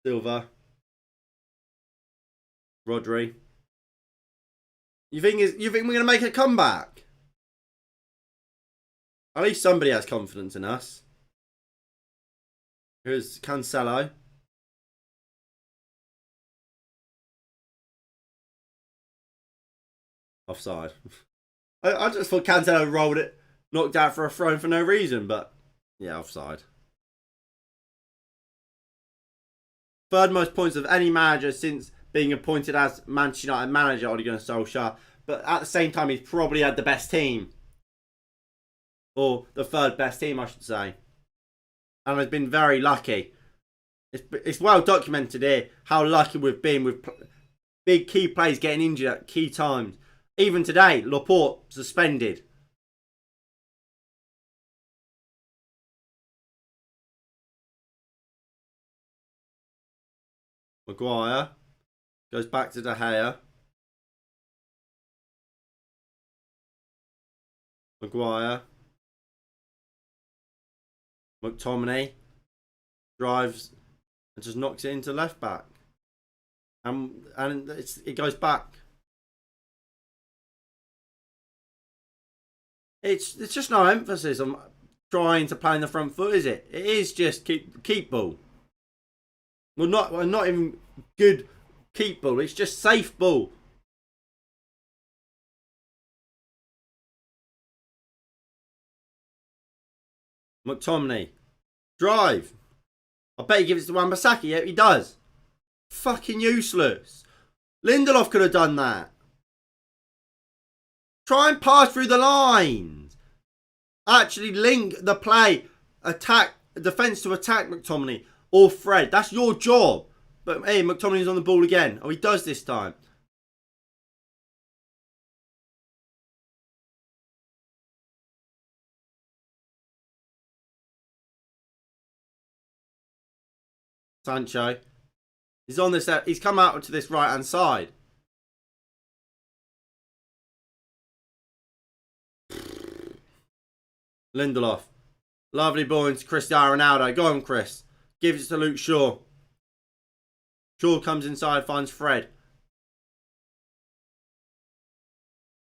Silva. Rodri. You think we're gonna make a comeback? At least somebody has confidence in us. Here's Cancelo. Offside. I just thought Cancelo rolled it, knocked out for a throw for no reason, but yeah, offside. Third most points of any manager since being appointed as Manchester United manager, Ole Gunnar Solskjaer. But at the same time, he's probably had the best team. Or the third best team, I should say. And has been very lucky. It's well documented here how lucky we've been with big key players getting injured at key times. Even today, Laporte suspended. Maguire goes back to De Gea. Maguire. McTominay drives and just knocks it into left back. And it goes back. It's just no emphasis on trying to play in the front foot, is it? It is just keep ball. Well, not even good keep ball. It's just safe ball. McTominay. Drive. I bet he gives it to Wan-Bissaka. Yeah, he does. Fucking useless. Lindelof could have done that. Try and pass through the lines. Actually link the play. Attack. Defence to attack McTominay. Or Fred. That's your job. But hey, McTominay's on the ball again. Oh, he does this time. Sancho. He's on this. He's come out to this right hand side. Lindelof. Lovely ball into Cristiano Ronaldo. Go on, Chris. Gives it to Luke Shaw. Shaw comes inside, finds Fred.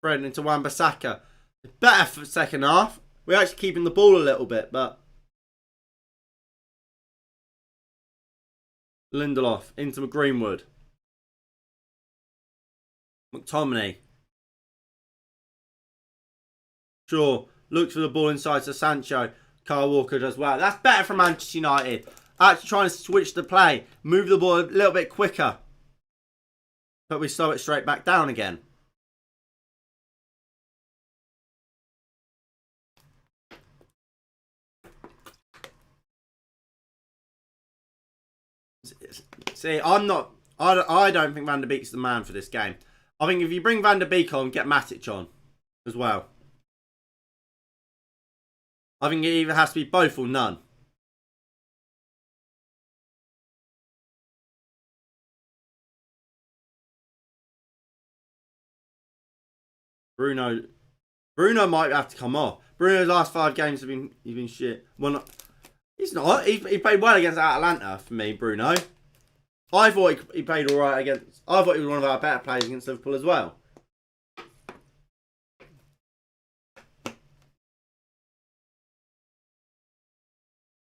Fred into Wan-Bissaka. Better for second half. We're actually keeping the ball a little bit, but Lindelof into Greenwood. McTominay. Shaw looks for the ball inside to Sancho. Kyle Walker does well. That's better for Manchester United. Actually trying to switch the play. Move the ball a little bit quicker. But we slow it straight back down again. See, I don't think Van der Beek's the man for this game. I think if you bring Van der Beek on, get Matic on as well. I think it either has to be both or none. Bruno might have to come off. Bruno's last 5 games have been shit. Well, he's not. He played well against Atalanta for me, Bruno. I thought he played all right against. I thought he was one of our better players against Liverpool as well.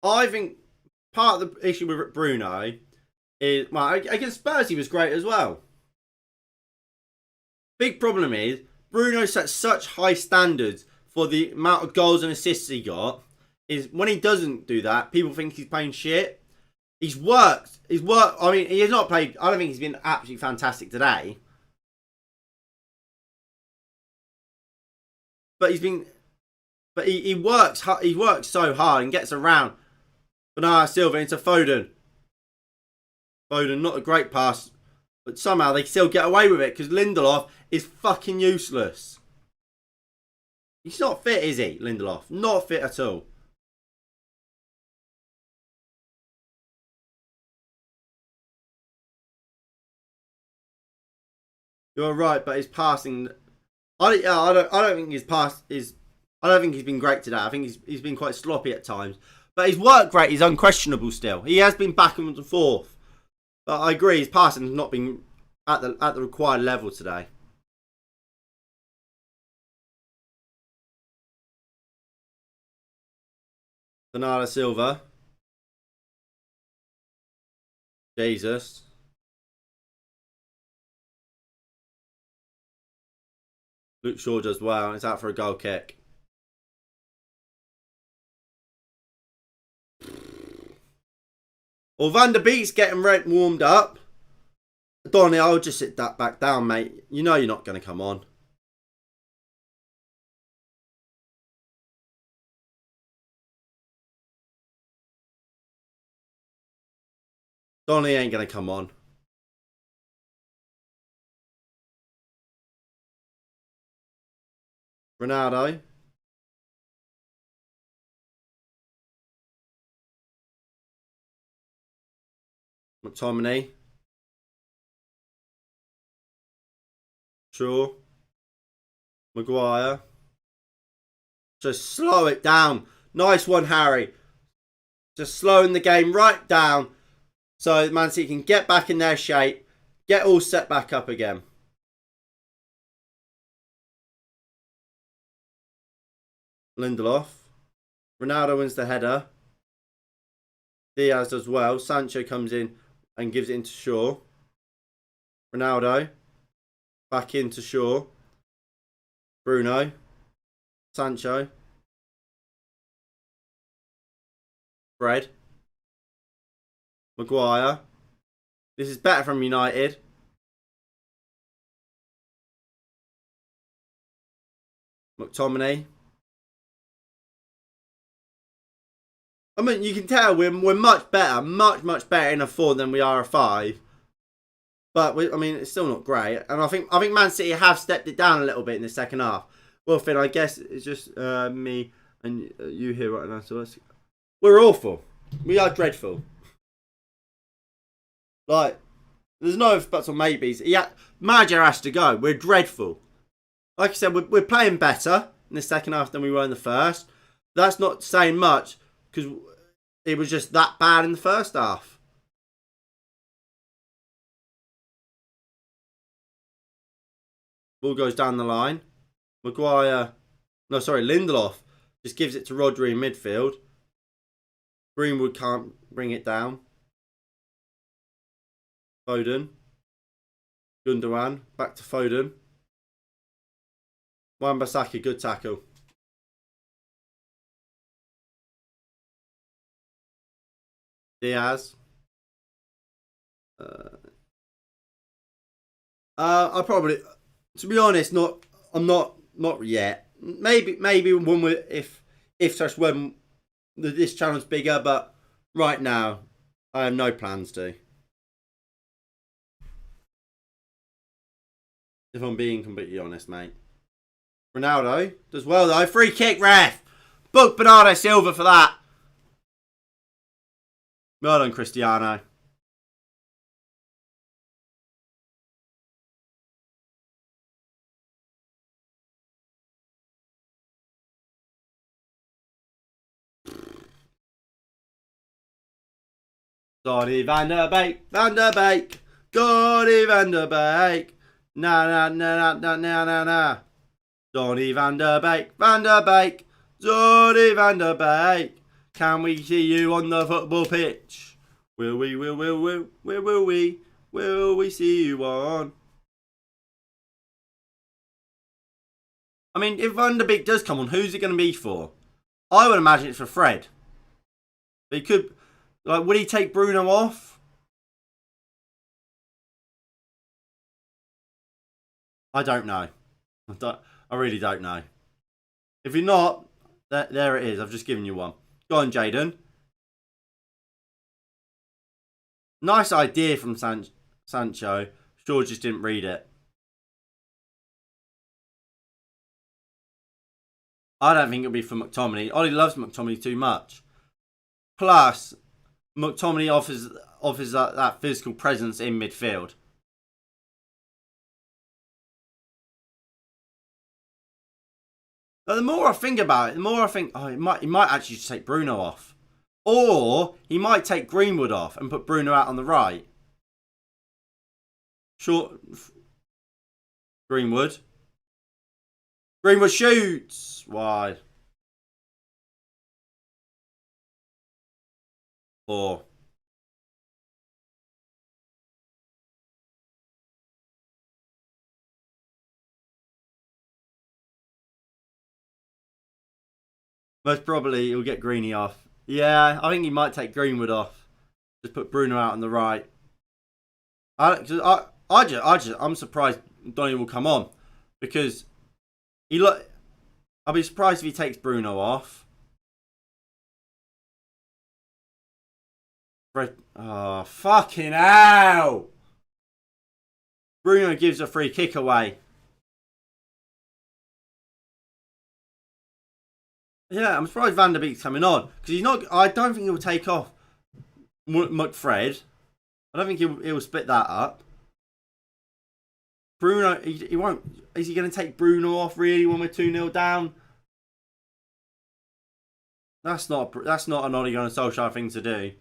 I think part of the issue with Bruno is, well, against Spurs he was great as well. Big problem is Bruno sets such high standards for the amount of goals and assists he got. Is when he doesn't do that, people think he's playing shit. He's worked. I mean, he has not played. I don't think he's been absolutely fantastic today. But he works. He works so hard and gets around. Bernardo Silva into Foden. Foden, not a great pass, but somehow they still get away with it because Lindelof is fucking useless. He's not fit, is he, Lindelof? Not fit at all. You're right, but his passing, I don't think his pass is. I don't think he's been great today. I think he's been quite sloppy at times. But his work rate is unquestionable still. He has been back and forth. But I agree, his passing has not been at the required level today. Bernardo Silva. Jesus. Luke Shaw does well. It's out for a goal kick. Well, Van der Beek's getting warmed up. Donny, I'll just sit that back down, mate. You know you're not going to come on. Donny ain't going to come on. Ronaldo. McTominay. Shaw. Maguire. Just slow it down. Nice one, Harry. Just slowing the game right down so Man City can get back in their shape, get all set back up again. Lindelof. Ronaldo wins the header. Diaz does well. Sancho comes in and gives it into Shaw. Ronaldo. Back into Shaw. Bruno. Sancho. Fred. Maguire. This is better from United. McTominay. I mean, you can tell we're much better, much better in a 4 than we are a 5. But I mean, it's still not great. And I think Man City have stepped it down a little bit in the second half. Well, Finn, I guess it's just me and you here right now. So we're awful. We are dreadful. Like, there's no ifs, buts, or maybes. Manager has to go. We're dreadful. Like I said, we're playing better in the second half than we were in the first. That's not saying much because it was just that bad in the first half. Ball goes down the line. Maguire. No, sorry, Lindelof just gives it to Rodri in midfield. Greenwood can't bring it down. Foden. Gundogan. Back to Foden. Wan-Bissaka, good tackle. Diaz. I probably, to be honest, I'm not yet. Maybe when we if such when this channel's bigger, but right now I have no plans to. If I'm being completely honest, mate. Ronaldo does well though. Free kick, ref. Book Bernardo Silva for that. Well done, Cristiano. Donny van der Beek, Donny van der Beek. Na. Donny van der Beek, Donny van der Beek. Can we see you on the football pitch? Will we see you on? I mean, if Van der Beek does come on, who's it going to be for? I would imagine it's for Fred. But he could, like, would he take Bruno off? I don't know. I really don't know. If you're not, there it is. I've just given you one. Go on, Jaden. Nice idea from Sancho. Sure, just didn't read it. I don't think it'll be for McTominay. Ollie loves McTominay too much. Plus, McTominay offers that physical presence in midfield. But the more I think about it, the more I think, oh, he might actually just take Bruno off. Or he might take Greenwood off and put Bruno out on the right. Short. Greenwood. Greenwood shoots. Wide. 4. Most probably he'll get Greeny off. Yeah, I think he might take Greenwood off. Just put Bruno out on the right. I'm surprised Donny will come on because I'll be surprised if he takes Bruno off. Oh, fucking hell! Bruno gives a free kick away. Yeah, I'm surprised Van der Beek's coming on because he's not. I don't think he'll take off McFred. I don't think he'll split that up. Bruno, he won't. Is he going to take Bruno off really when we're 2-0 down? That's not an Ole Gunnar Solskjaer thing to do.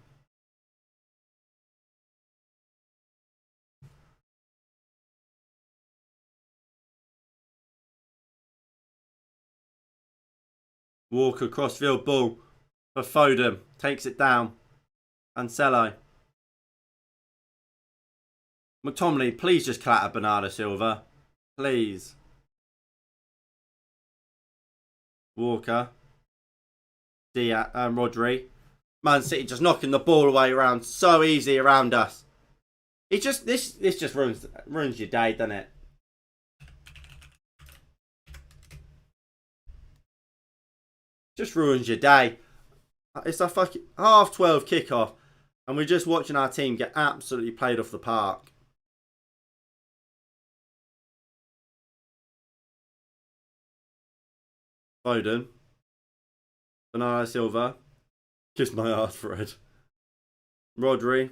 Walker crossfield ball for Foden. Takes it down. Cancelo. McTominay, please just clatter Bernardo Silva. Please. Walker. Rodri. Man City just knocking the ball away around so easy around us. It just this just ruins your day, doesn't it? Just ruins your day. It's a fucking 12:30 kickoff, and we're just watching our team get absolutely played off the park. Foden. Bernardo Silva. Kiss my ass, Fred. Rodri.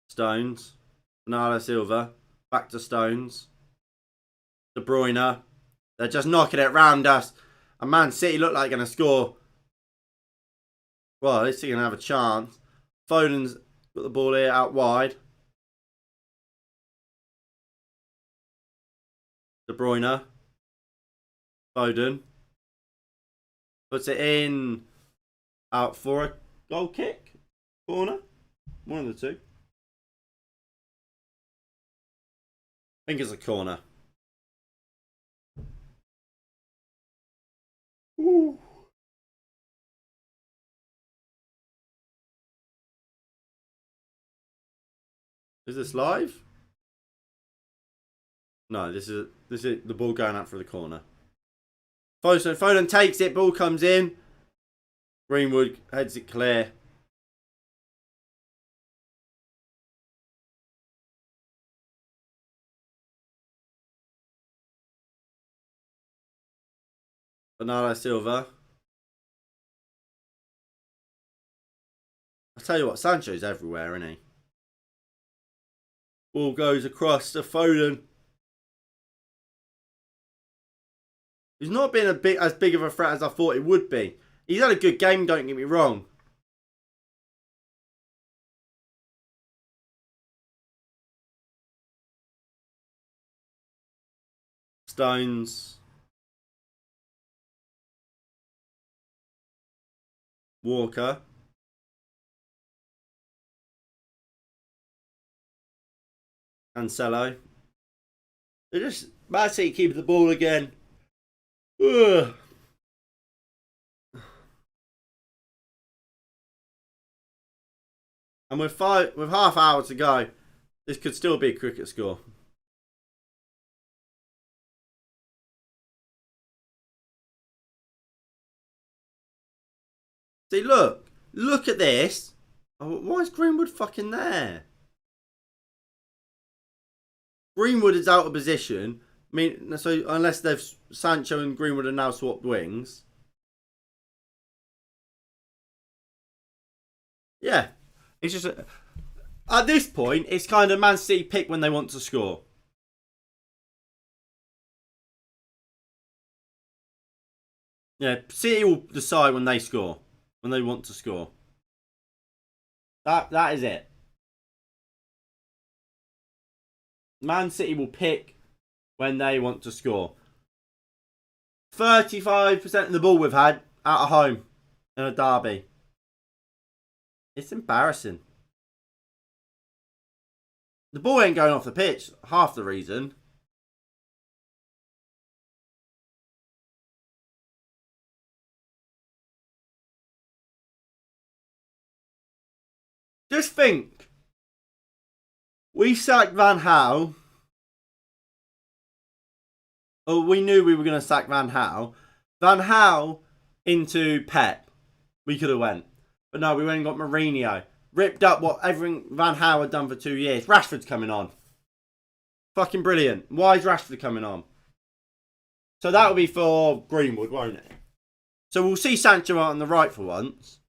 Stones. Bernardo Silva. Back to Stones. De Bruyne. They're just knocking it round us. And Man City look like going to score. Well, at least they're going to have a chance. Foden's got the ball here out wide. De Bruyne. Foden. Puts it in. Out for a goal kick. Corner. One of the two. I think it's a corner. Ooh. Is this live? No, this is the ball going out for the corner. Foden takes it, ball comes in. Greenwood heads it clear. Bernardo Silva. I tell you what, Sancho's everywhere, isn't he? Ball goes across to Foden. He's not been as big of a threat as I thought it would be. He's had a good game, don't get me wrong. Stones. Walker. Cancelo. They're just Man City keeping the ball again. Ugh. And with half hour to go, this could still be a cricket score. See, look at this. Oh, why is Greenwood fucking there? Greenwood is out of position. I mean, so unless Sancho and Greenwood are now swapped wings. Yeah. It's just, at this point, it's kind of Man City pick when they want to score. Yeah, City will decide when they score. When they want to score. That is it. Man City will pick when they want to score. 35% of the ball we've had out of home in a derby. It's embarrassing. The ball ain't going off the pitch. Half the reason. Just think. We sacked Van Gaal. Oh, we knew we were going to sack Van Gaal. Van Gaal into Pep. We could have went. But no, we went and got Mourinho. Ripped up what everything Van Gaal had done for 2 years. Rashford's coming on. Fucking brilliant. Why is Rashford coming on? So that will be for Greenwood, won't it? So we'll see Sancho out on the right for once.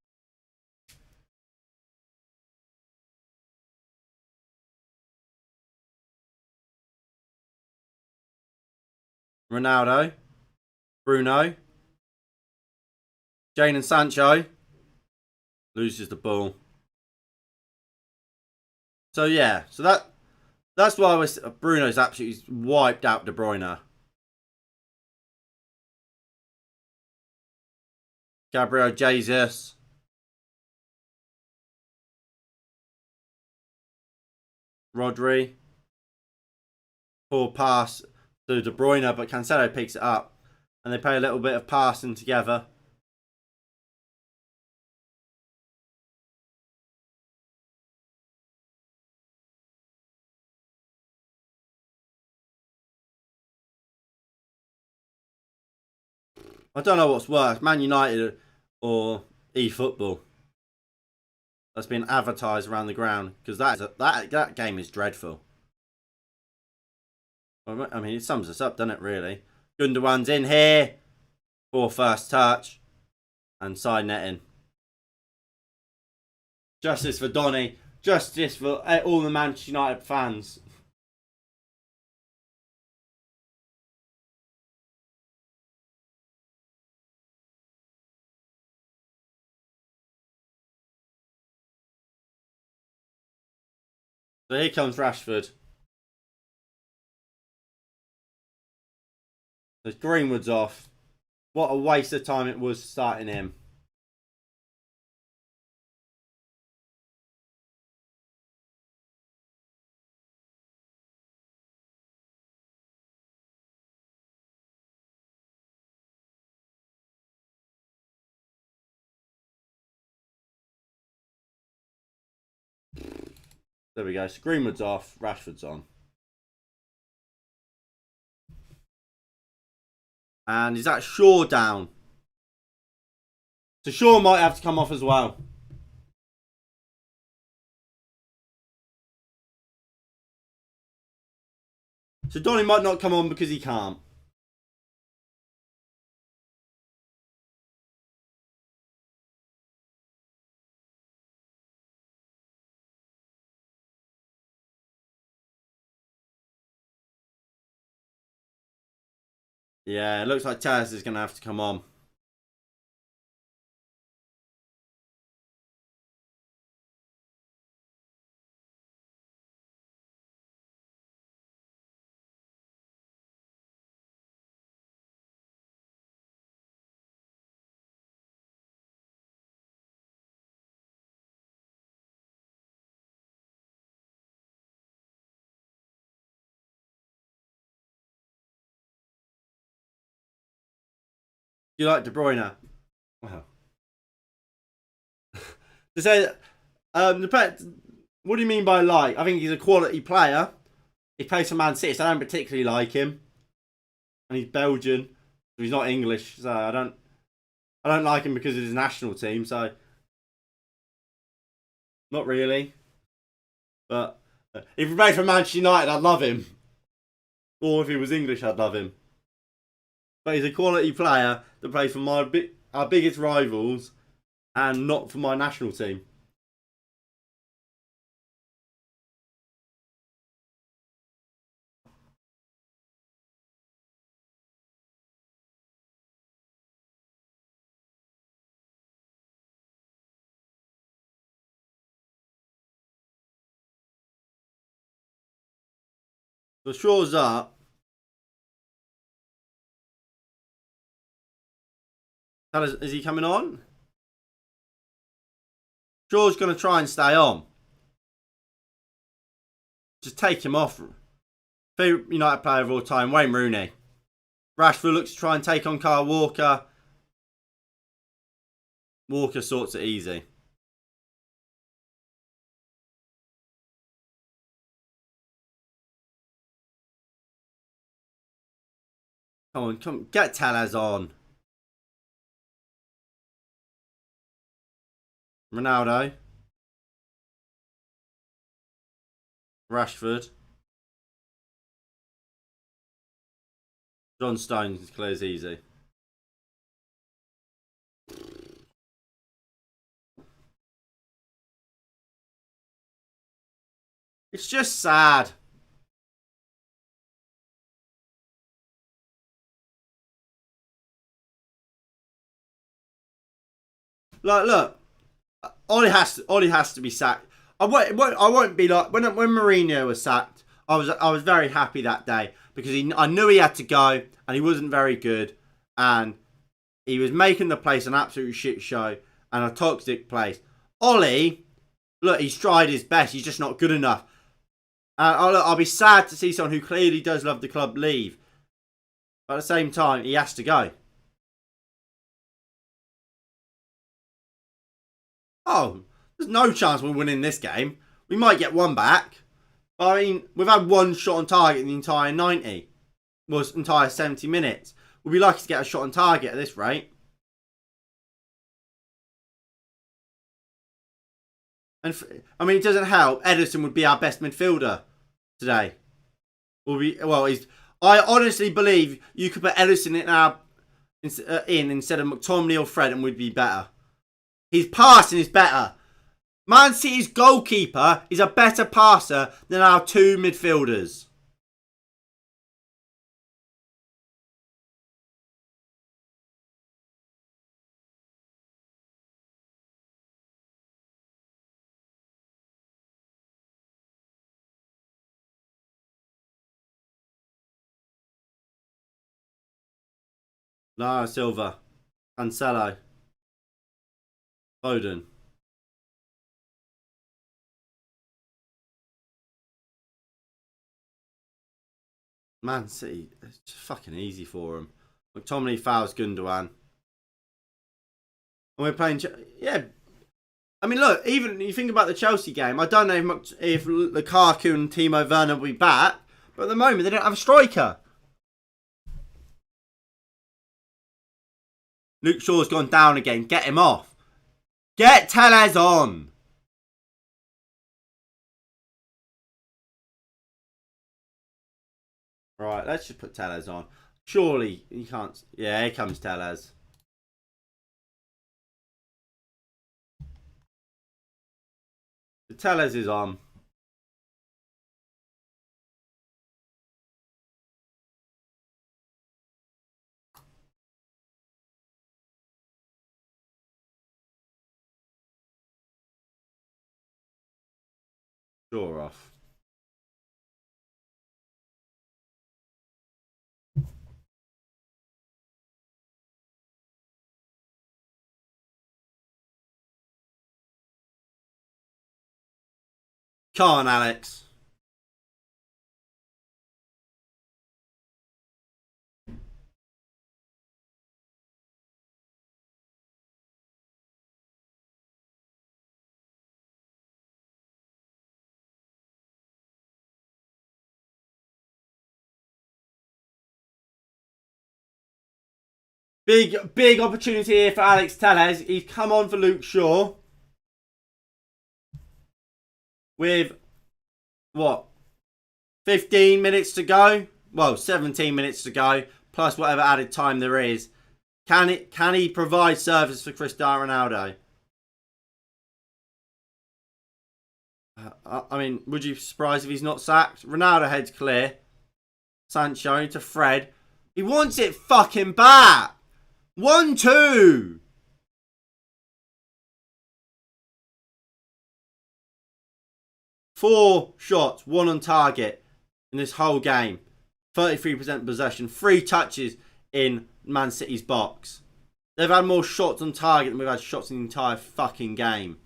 Ronaldo. Bruno. Jadon Sancho. Loses the ball. So yeah, that's why Bruno's absolutely wiped out De Bruyne. Gabriel Jesus. Rodri. Poor pass to De Bruyne, but Cancelo picks it up. And they play a little bit of passing together. I don't know what's worse, Man United or eFootball. That's been advertised around the ground, because that game is dreadful. I mean, it sums us up, doesn't it, really? Gundogan's in here for first touch and side netting. Justice for Donny. Justice for all the Manchester United fans. So here comes Rashford. So Greenwood's off. What a waste of time it was starting him. There we go. So Greenwood's off. Rashford's on. And is that Shaw down? So Shaw might have to come off as well. So Donny might not come on because he can't. Yeah, it looks like Taz is going to have to come on. Do you like De Bruyne? Wow. To say, what do you mean by like? I think he's a quality player. He plays for Man City, so I don't particularly like him. And he's Belgian, so he's not English, so I don't like him because of his national team, so not really. But if he played for Manchester United, I'd love him. Or if he was English, I'd love him. But he's a quality player that plays for our biggest rivals and not for my national team. So Shaw's up. Is he coming on? Shaw's going to try and stay on. Just take him off. Favorite United player of all time, Wayne Rooney. Rashford looks to try and take on Kyle Walker. Walker sorts it easy. Come on, get Tellez on. Ronaldo. Rashford. John Stones clears easy. It's just sad. Like, look, Ollie has to be sacked. I won't be like when Mourinho was sacked. I was very happy that day because I knew he had to go and he wasn't very good and he was making the place an absolute shit show and a toxic place. Ollie, look, he's tried his best. He's just not good enough. I'll be sad to see someone who clearly does love the club leave. But at the same time, he has to go. Oh, there's no chance we're winning this game. We might get one back. But I mean, we've had one shot on target in the entire 90. Well, entire 70 minutes. We'll be lucky to get a shot on target at this rate. And I mean, it doesn't help. Ederson would be our best midfielder today. I honestly believe you could put Ederson in instead of McTominay or Fred, and we'd be better. His passing is better. Man City's goalkeeper is a better passer than our two midfielders. Silva. Cancelo. Foden. Man City, it's just fucking easy for him. McTominay fouls Gundogan. And we're playing... Yeah. I mean, look, even you think about the Chelsea game, I don't know if Lukaku and Timo Werner will be back, but at the moment they don't have a striker. Luke Shaw's gone down again. Get him off. Get Tellez on. Right, let's just put Tellez on. Surely he can't. Yeah, here comes Tellez. The Tellez is on. Shaw off. Come on, Alex. Big opportunity here for Alex Tellez. He's come on for Luke Shaw. With, what, 15 minutes to go? Well, 17 minutes to go, plus whatever added time there is. Can he provide service for Cristiano Ronaldo? I mean, would you be surprised if he's not sacked? Ronaldo heads clear. Sancho to Fred. He wants it fucking back. 1-2. Four shots, one on target in this whole game. 33% possession, 3 touches in Man City's box. They've had more shots on target than we've had shots in the entire fucking game.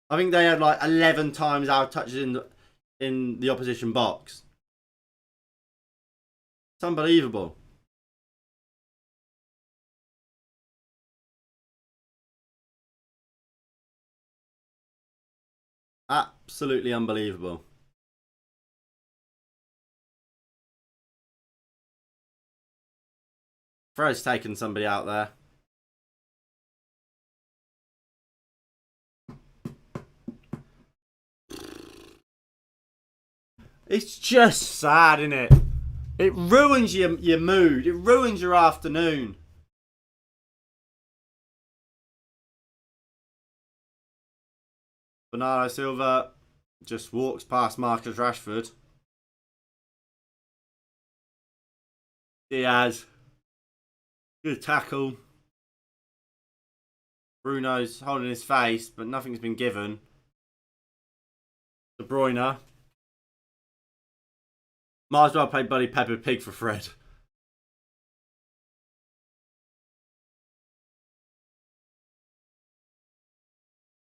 I think they had like 11 times our touches in the opposition box. It's unbelievable. Absolutely unbelievable. Fred's taken somebody out there. It's just sad, isn't it? It ruins your mood. It ruins your afternoon. Bernardo Silva just walks past Marcus Rashford. Diaz. Good tackle. Bruno's holding his face, but nothing's been given. De Bruyne. Might as well play Buddy Pepper Pig for Fred.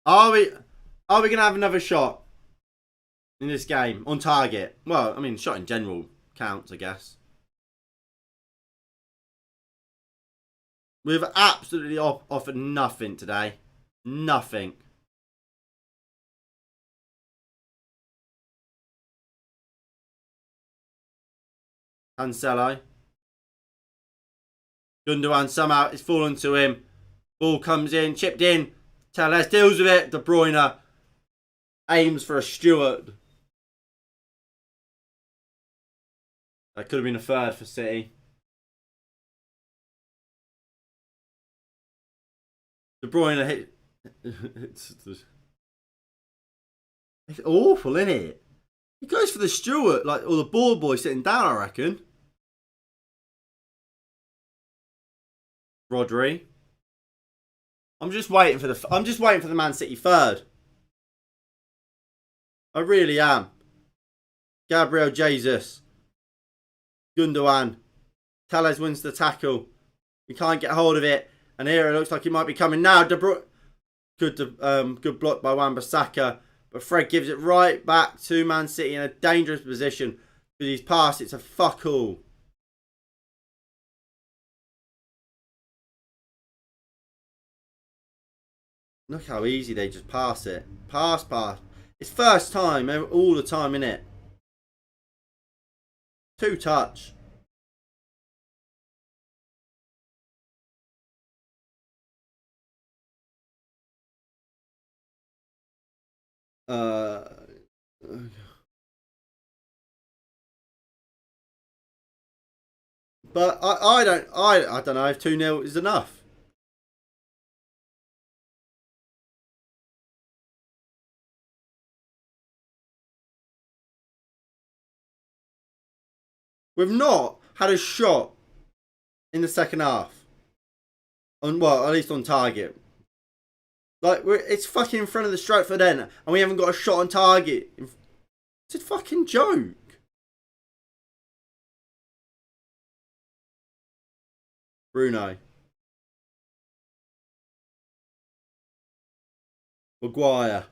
Are we going to have another shot in this game on target? Well, I mean, shot in general counts, I guess. We've absolutely offered nothing today. Nothing. Cancelo. Gundogan somehow it's fallen to him. Ball comes in, chipped in. Telles deals with it. De Bruyne aims for a Stewart. That could have been a third for City. De Bruyne hit. It's awful, isn't it? He goes for the Stewart, like, or the ball boy sitting down, I reckon. Rodri. I'm just waiting for the Man City third. I really am. Gabriel Jesus. Gundogan. Telles wins the tackle. He can't get hold of it. And here it looks like he might be coming now. Good block by Wan-Bissaka. But Fred gives it right back to Man City in a dangerous position. Because he's passed it to fuck all. Look how easy they just pass it. Pass. It's first time, all the time, innit? 2 touch. But I don't know if 2-0 is enough. We've not had a shot in the second half. Well, at least on target. Like, it's fucking in front of the Stratford end, and we haven't got a shot on target. It's a fucking joke. Bruno. Maguire.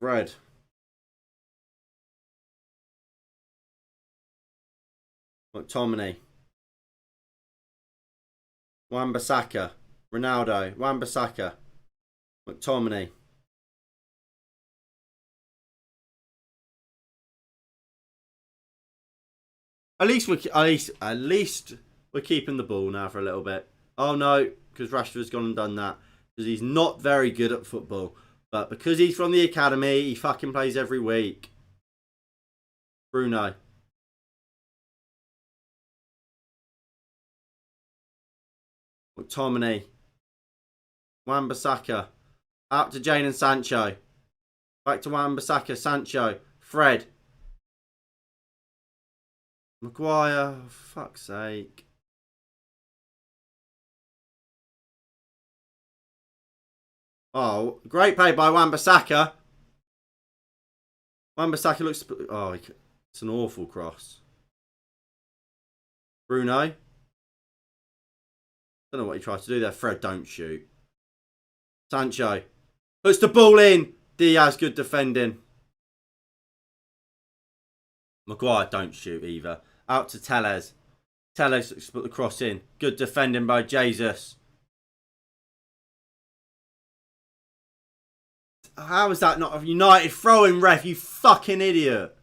Fred. McTominay. Wan-Bissaka. Ronaldo. Wan-Bissaka. McTominay. At least we're keeping the ball now for a little bit. Oh no, because Rashford's gone and done that. Because he's not very good at football. But because he's from the academy, he fucking plays every week. Bruno. McTominay. Wan-Bissaka. Out to Jane and Sancho. Back to Wan-Bissaka. Sancho. Fred. Maguire. Oh, fuck's sake. Oh, great play by Wan-Bissaka. Wan-Bissaka looks... Oh, it's an awful cross. Bruno. Don't know what he tried to do there. Fred, don't shoot. Sancho. Puts the ball in. Diaz, good defending. Maguire, don't shoot either. Out to Telles. Telles put the cross in. Good defending by Jesus. How is that not a United throwing ref, you fucking idiot?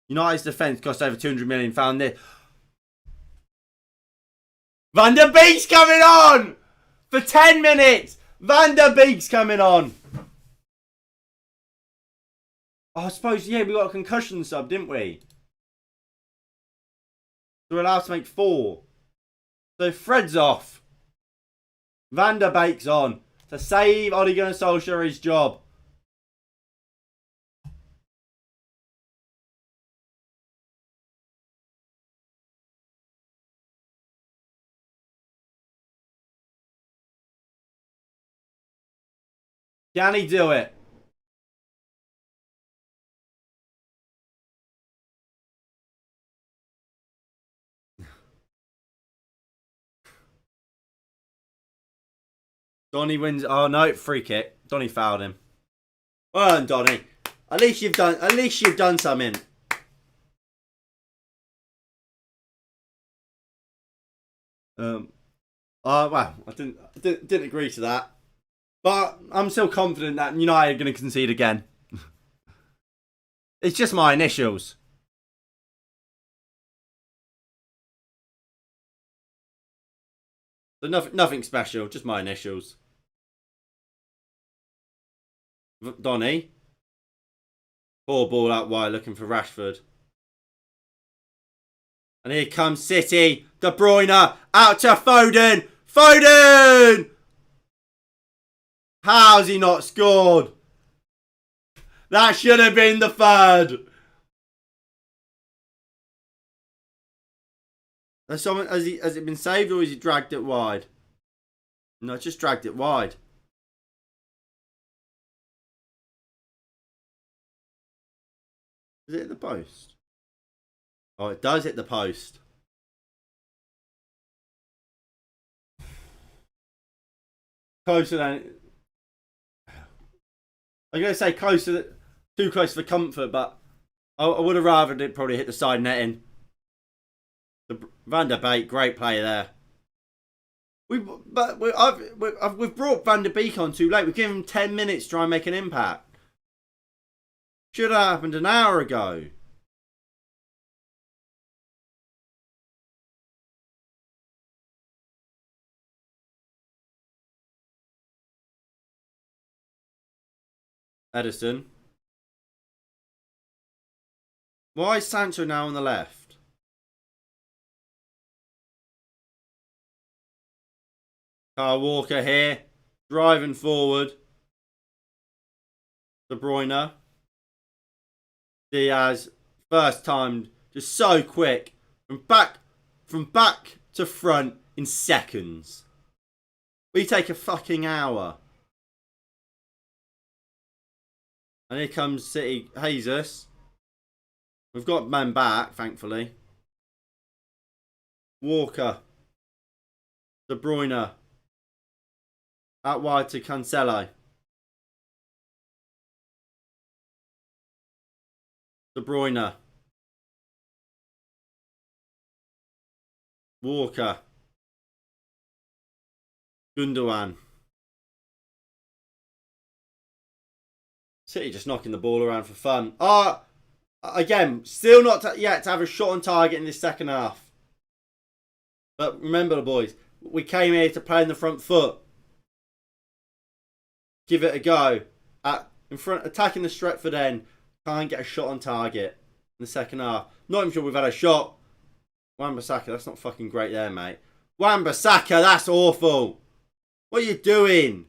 United's defence cost over 200 million. Found this. Van der Beek's coming on! For 10 minutes! Van der Beek's coming on! Oh, I suppose, yeah, we got a concussion sub, didn't we? So we're allowed to make 4. So Fred's off. Van der Beek's on. To save Ole Gunnar Solskjaer his job. Can he do it? Donny wins. Oh no, free kick. Donny fouled him. Well done, Donny. At least you've done something. Well, I didn't agree to that. But I'm still confident that United are going to concede again. It's just my initials. So nothing special, just my initials. Donny. Poor ball out wide looking for Rashford. And here comes City. De Bruyne out to Foden. Foden! How's he not scored? That should have been the third. Has it been saved or has he dragged it wide? No, just dragged it wide. Does it hit the post? Oh, it does hit the post. Closer than... I'm going to say closer, too close for comfort, but I would have rather it probably hit the side netting. Van der Beek, great play there. We've brought Van der Beek on too late. We've given him 10 minutes to try and make an impact. Should have happened an hour ago. Edison. Why is Sancho now on the left? Kyle Walker here. Driving forward. De Bruyne. Diaz. First time. Just so quick. From back to front in seconds. We take a fucking hour. And here comes City. Jesus. We've got man back, thankfully. Walker. De Bruyne. Out wide to Cancelo. De Bruyne. Walker. Gundogan. City just knocking the ball around for fun. Again, still not yet to have a shot on target in this second half. But remember, the boys, we came here to play in the front foot. Give it a go. In front, attacking the Stretford end. Can't get a shot on target in the second half. Not even sure we've had a shot. Wan-Bissaka, that's not fucking great there, mate. Wan-Bissaka, that's awful. What are you doing?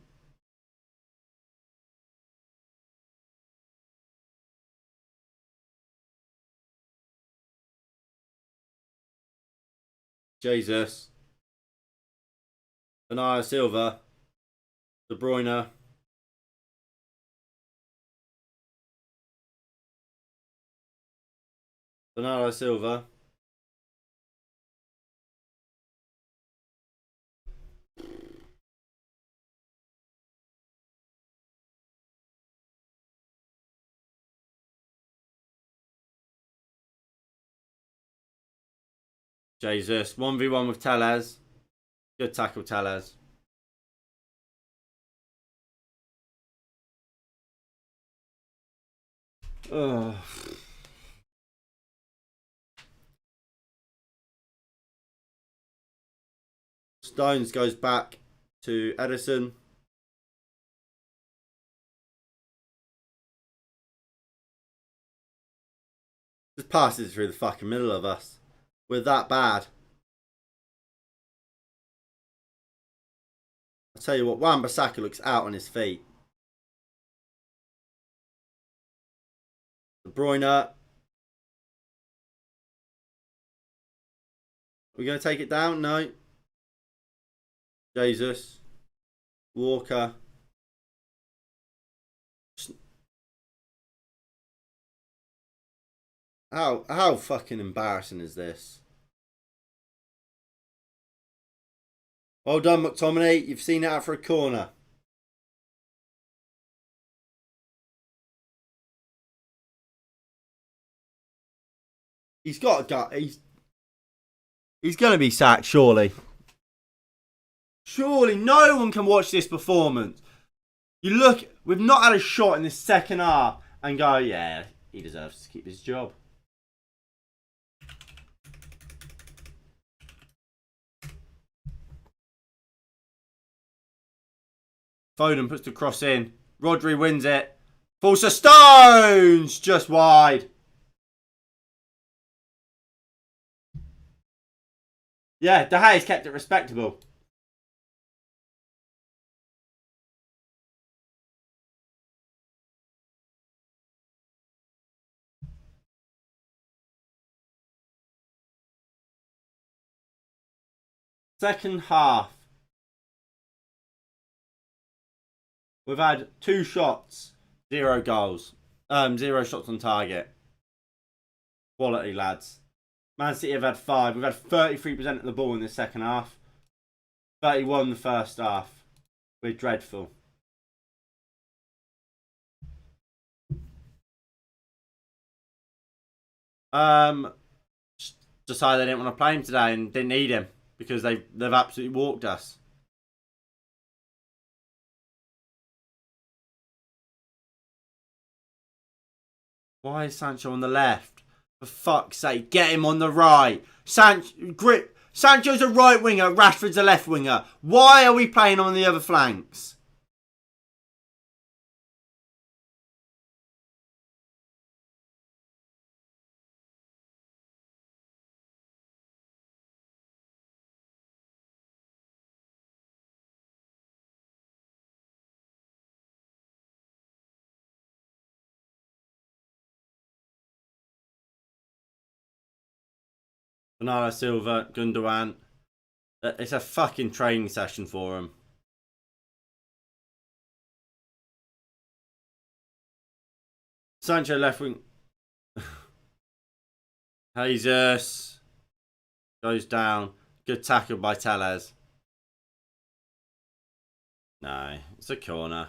Jesus. Bernardo Silva. De Bruyne. Bernardo Silva. Jesus. 1v1 with Tellez. Good tackle, Tellez. Oh. Stones goes back to Edison. Just passes through the fucking middle of us. We're that bad. I'll tell you what, Wan-Bissaka looks out on his feet. De Bruyne. We're going to take it down? No. Jesus. Walker. How fucking embarrassing is this? Well done, McTominay. You've seen it out for a corner. He's got a gut. He's going to be sacked, surely. Surely no one can watch this performance. You look, we've not had a shot in this second half and go, yeah, he deserves to keep his job. Foden puts the cross in. Rodri wins it. Falls to Stones! Just wide. Yeah, De Gea's kept it respectable. Second half. We've had 2 shots, 0 goals. 0 shots on target. Quality, lads. Man City have had 5. We've had 33% of the ball in the second half. 31 the first half. We're dreadful. Decided they didn't want to play him today and didn't need him because they've absolutely walked us. Why is Sancho on the left? For fuck's sake, get him on the right. Sancho's a right winger, Rashford's a left winger. Why are we playing on the other flanks? Bernardo Silva, Gundogan. It's a fucking training session for him. Sancho left wing. Jesus. Goes down. Good tackle by Tellez. No, it's a corner.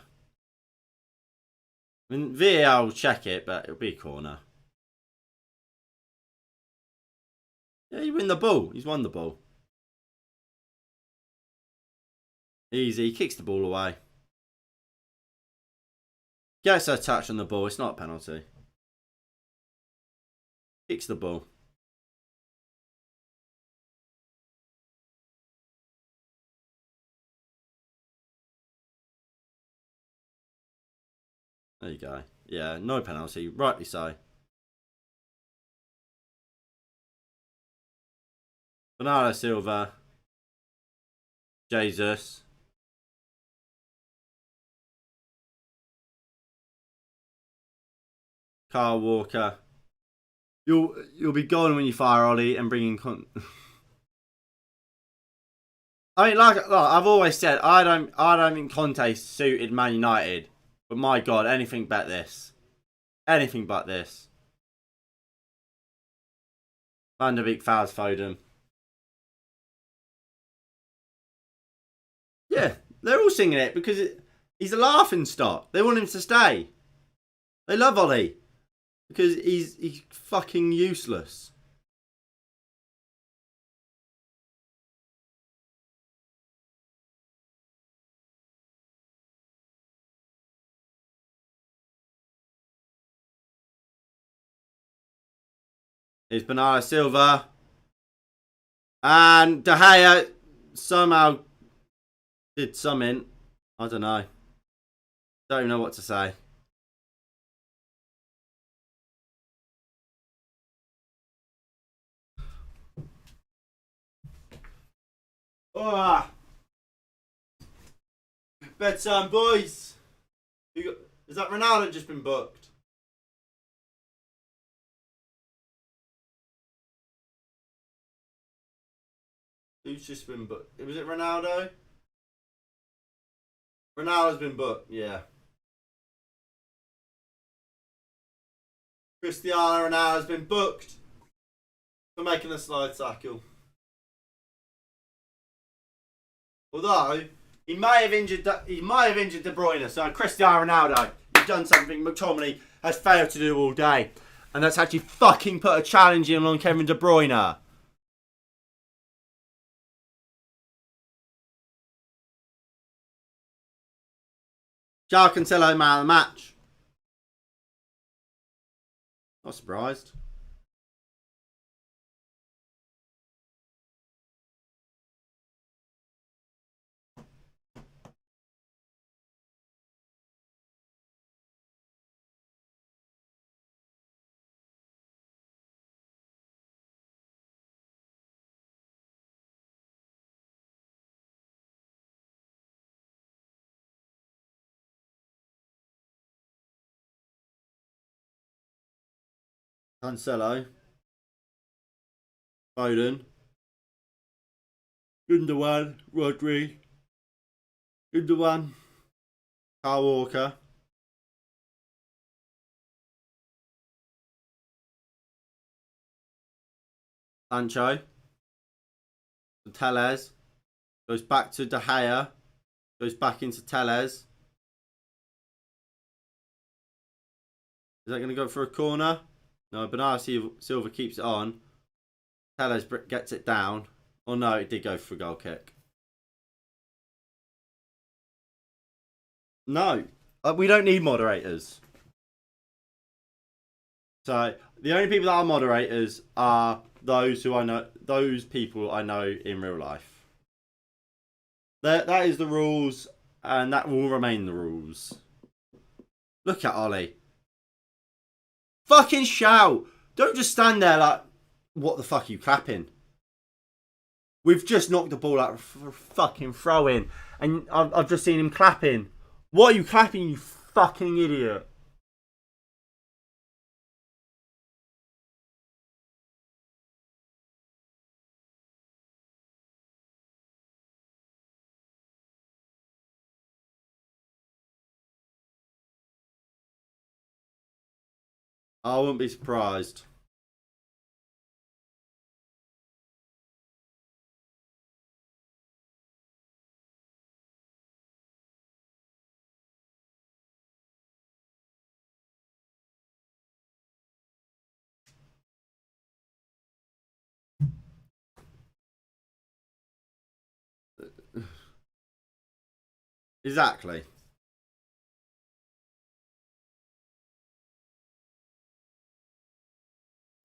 I mean, VAR will check it, but it'll be a corner. Yeah, you win the ball. He's won the ball. Easy. He kicks the ball away. Gets a touch on the ball. It's not a penalty. Kicks the ball. There you go. Yeah, no penalty. Rightly so. Bernardo Silva. Jesus. Kyle Walker. You'll be gone when you fire Ollie and bring in. I mean, like I've always said, I don't think Conte suited Man United, but my God, anything but this. Anything but this. Van der Beek fouls Foden. Yeah, they're all singing it because he's a laughing stock. They want him to stay. They love Ollie because he's fucking useless. Here's Bernardo Silva. And De Gea somehow did something. I don't know. Don't even know what to say. Oh, bedtime, boys. Is that Ronaldo just been booked? Who's just been booked? Was it Ronaldo? Ronaldo's been booked, yeah. Cristiano Ronaldo's been booked for making the slide tackle. Although he may have injured De Bruyne. So Cristiano Ronaldo, you've done something McTominay has failed to do all day, and that's actually fucking put a challenge in on Kevin De Bruyne. João Cancelo, man of the match. Not surprised. Cancelo. Foden. Gundogan. Rodri. Gundogan. Kyle Walker. Sancho. Telles. Goes back to De Gea. Goes back into Telles. Is that going to go for a corner? No, Bernardo Silva keeps it on. Telles gets it down. Oh no, it did go for a goal kick. No, we don't need moderators. So the only people that are moderators are those who I know, those people I know in real life. That is the rules, and that will remain the rules. Look at Ollie. Fucking shout! Don't just stand there like, what the fuck are you clapping? We've just knocked the ball out for fucking throw-in, and I've just seen him clapping. What are you clapping, you fucking idiot? I wouldn't be surprised. Exactly.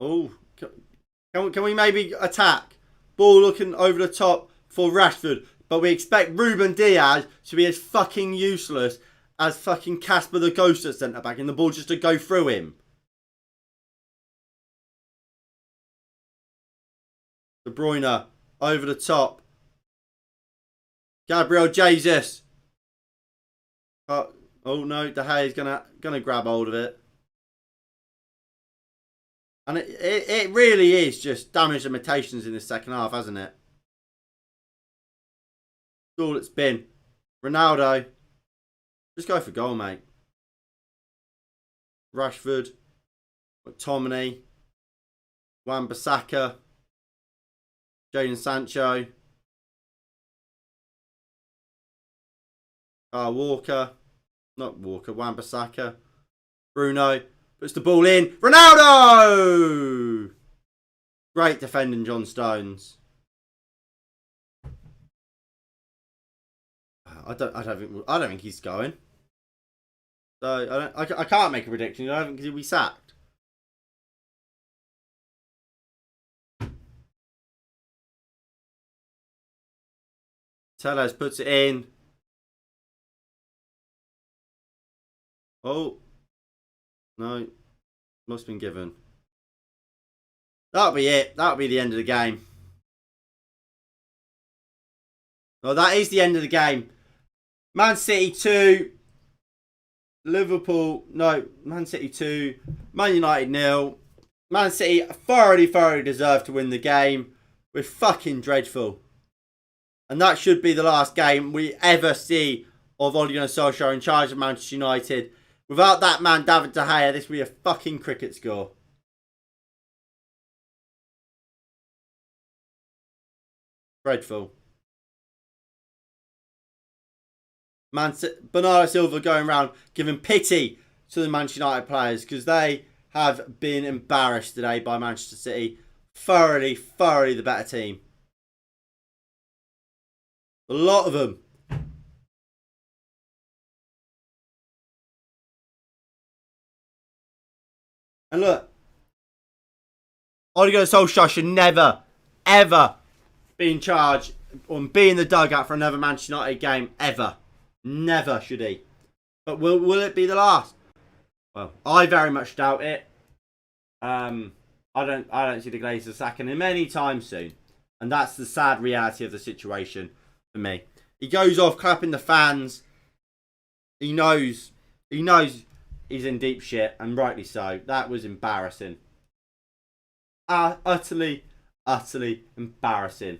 Oh, can we maybe attack? Ball looking over the top for Rashford, but we expect Ruben Diaz to be as fucking useless as fucking Casper the Ghost at centre back, and the ball just to go through him. De Bruyne over the top. Gabriel Jesus. Oh no, De Gea is gonna grab hold of it. And it really is just damage limitations in the second half, hasn't it? That's all it's been. Ronaldo. Just go for goal, mate. Rashford. McTominay. Wan-Bissaka. Jadon Sancho. Walker. Not Walker. Wan-Bissaka. Bruno. Puts the ball in. Ronaldo! Great defending, John Stones. I don't think he's going. So I can't make a prediction. I don't think he'll be sacked. Telles puts it in. Oh. No. Must have been given. That'll be it. That'll be the end of the game. Well, that is the end of the game. Man City 2. Liverpool. No. Man City 2. Man United 0. Man City thoroughly deserved to win the game. We're fucking dreadful. And that should be the last game we ever see of Ole Gunnar Solskjaer in charge of Manchester United. Without that man, David De Gea, this would be a fucking cricket score. Dreadful. Bernardo Silva going around giving pity to the Manchester United players because they have been embarrassed today by Manchester City. Thoroughly the better team. A lot of them. And look, Ole Gunnar Solskjaer should never, ever be in charge or be in the dugout for another Manchester United game, ever. Never should he. But will it be the last? Well, I very much doubt it. I don't see the Glazers sacking him anytime soon. And that's the sad reality of the situation for me. He goes off clapping the fans. He knows he's in deep shit, and rightly so. That was embarrassing. Utterly embarrassing.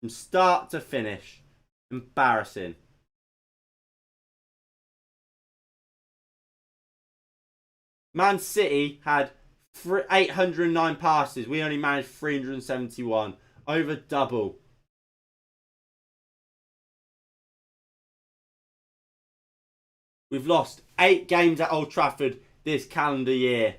From start to finish. Embarrassing. Man City had 809 passes. We only managed 371. Over double. We've lost 8 games at Old Trafford this calendar year.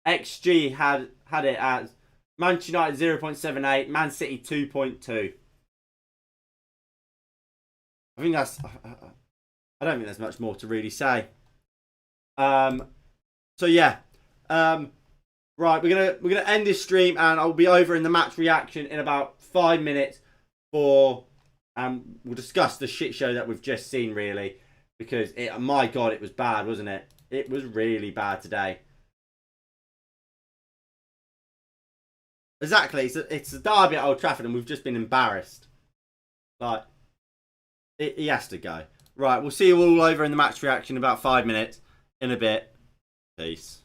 XG had it as Manchester United 0.78, Man City 2.2. I don't think there's much more to really say. So yeah. Right, we're gonna end this stream, and I'll be over in the match reaction in about 5 minutes for we'll discuss the shit show that we've just seen, really, because my God, it was bad, wasn't it? It was really bad today. Exactly, it's a derby at Old Trafford, and we've just been embarrassed. Like, he has to go. Right, we'll see you all over in the match reaction in about 5 minutes. In a bit. Peace.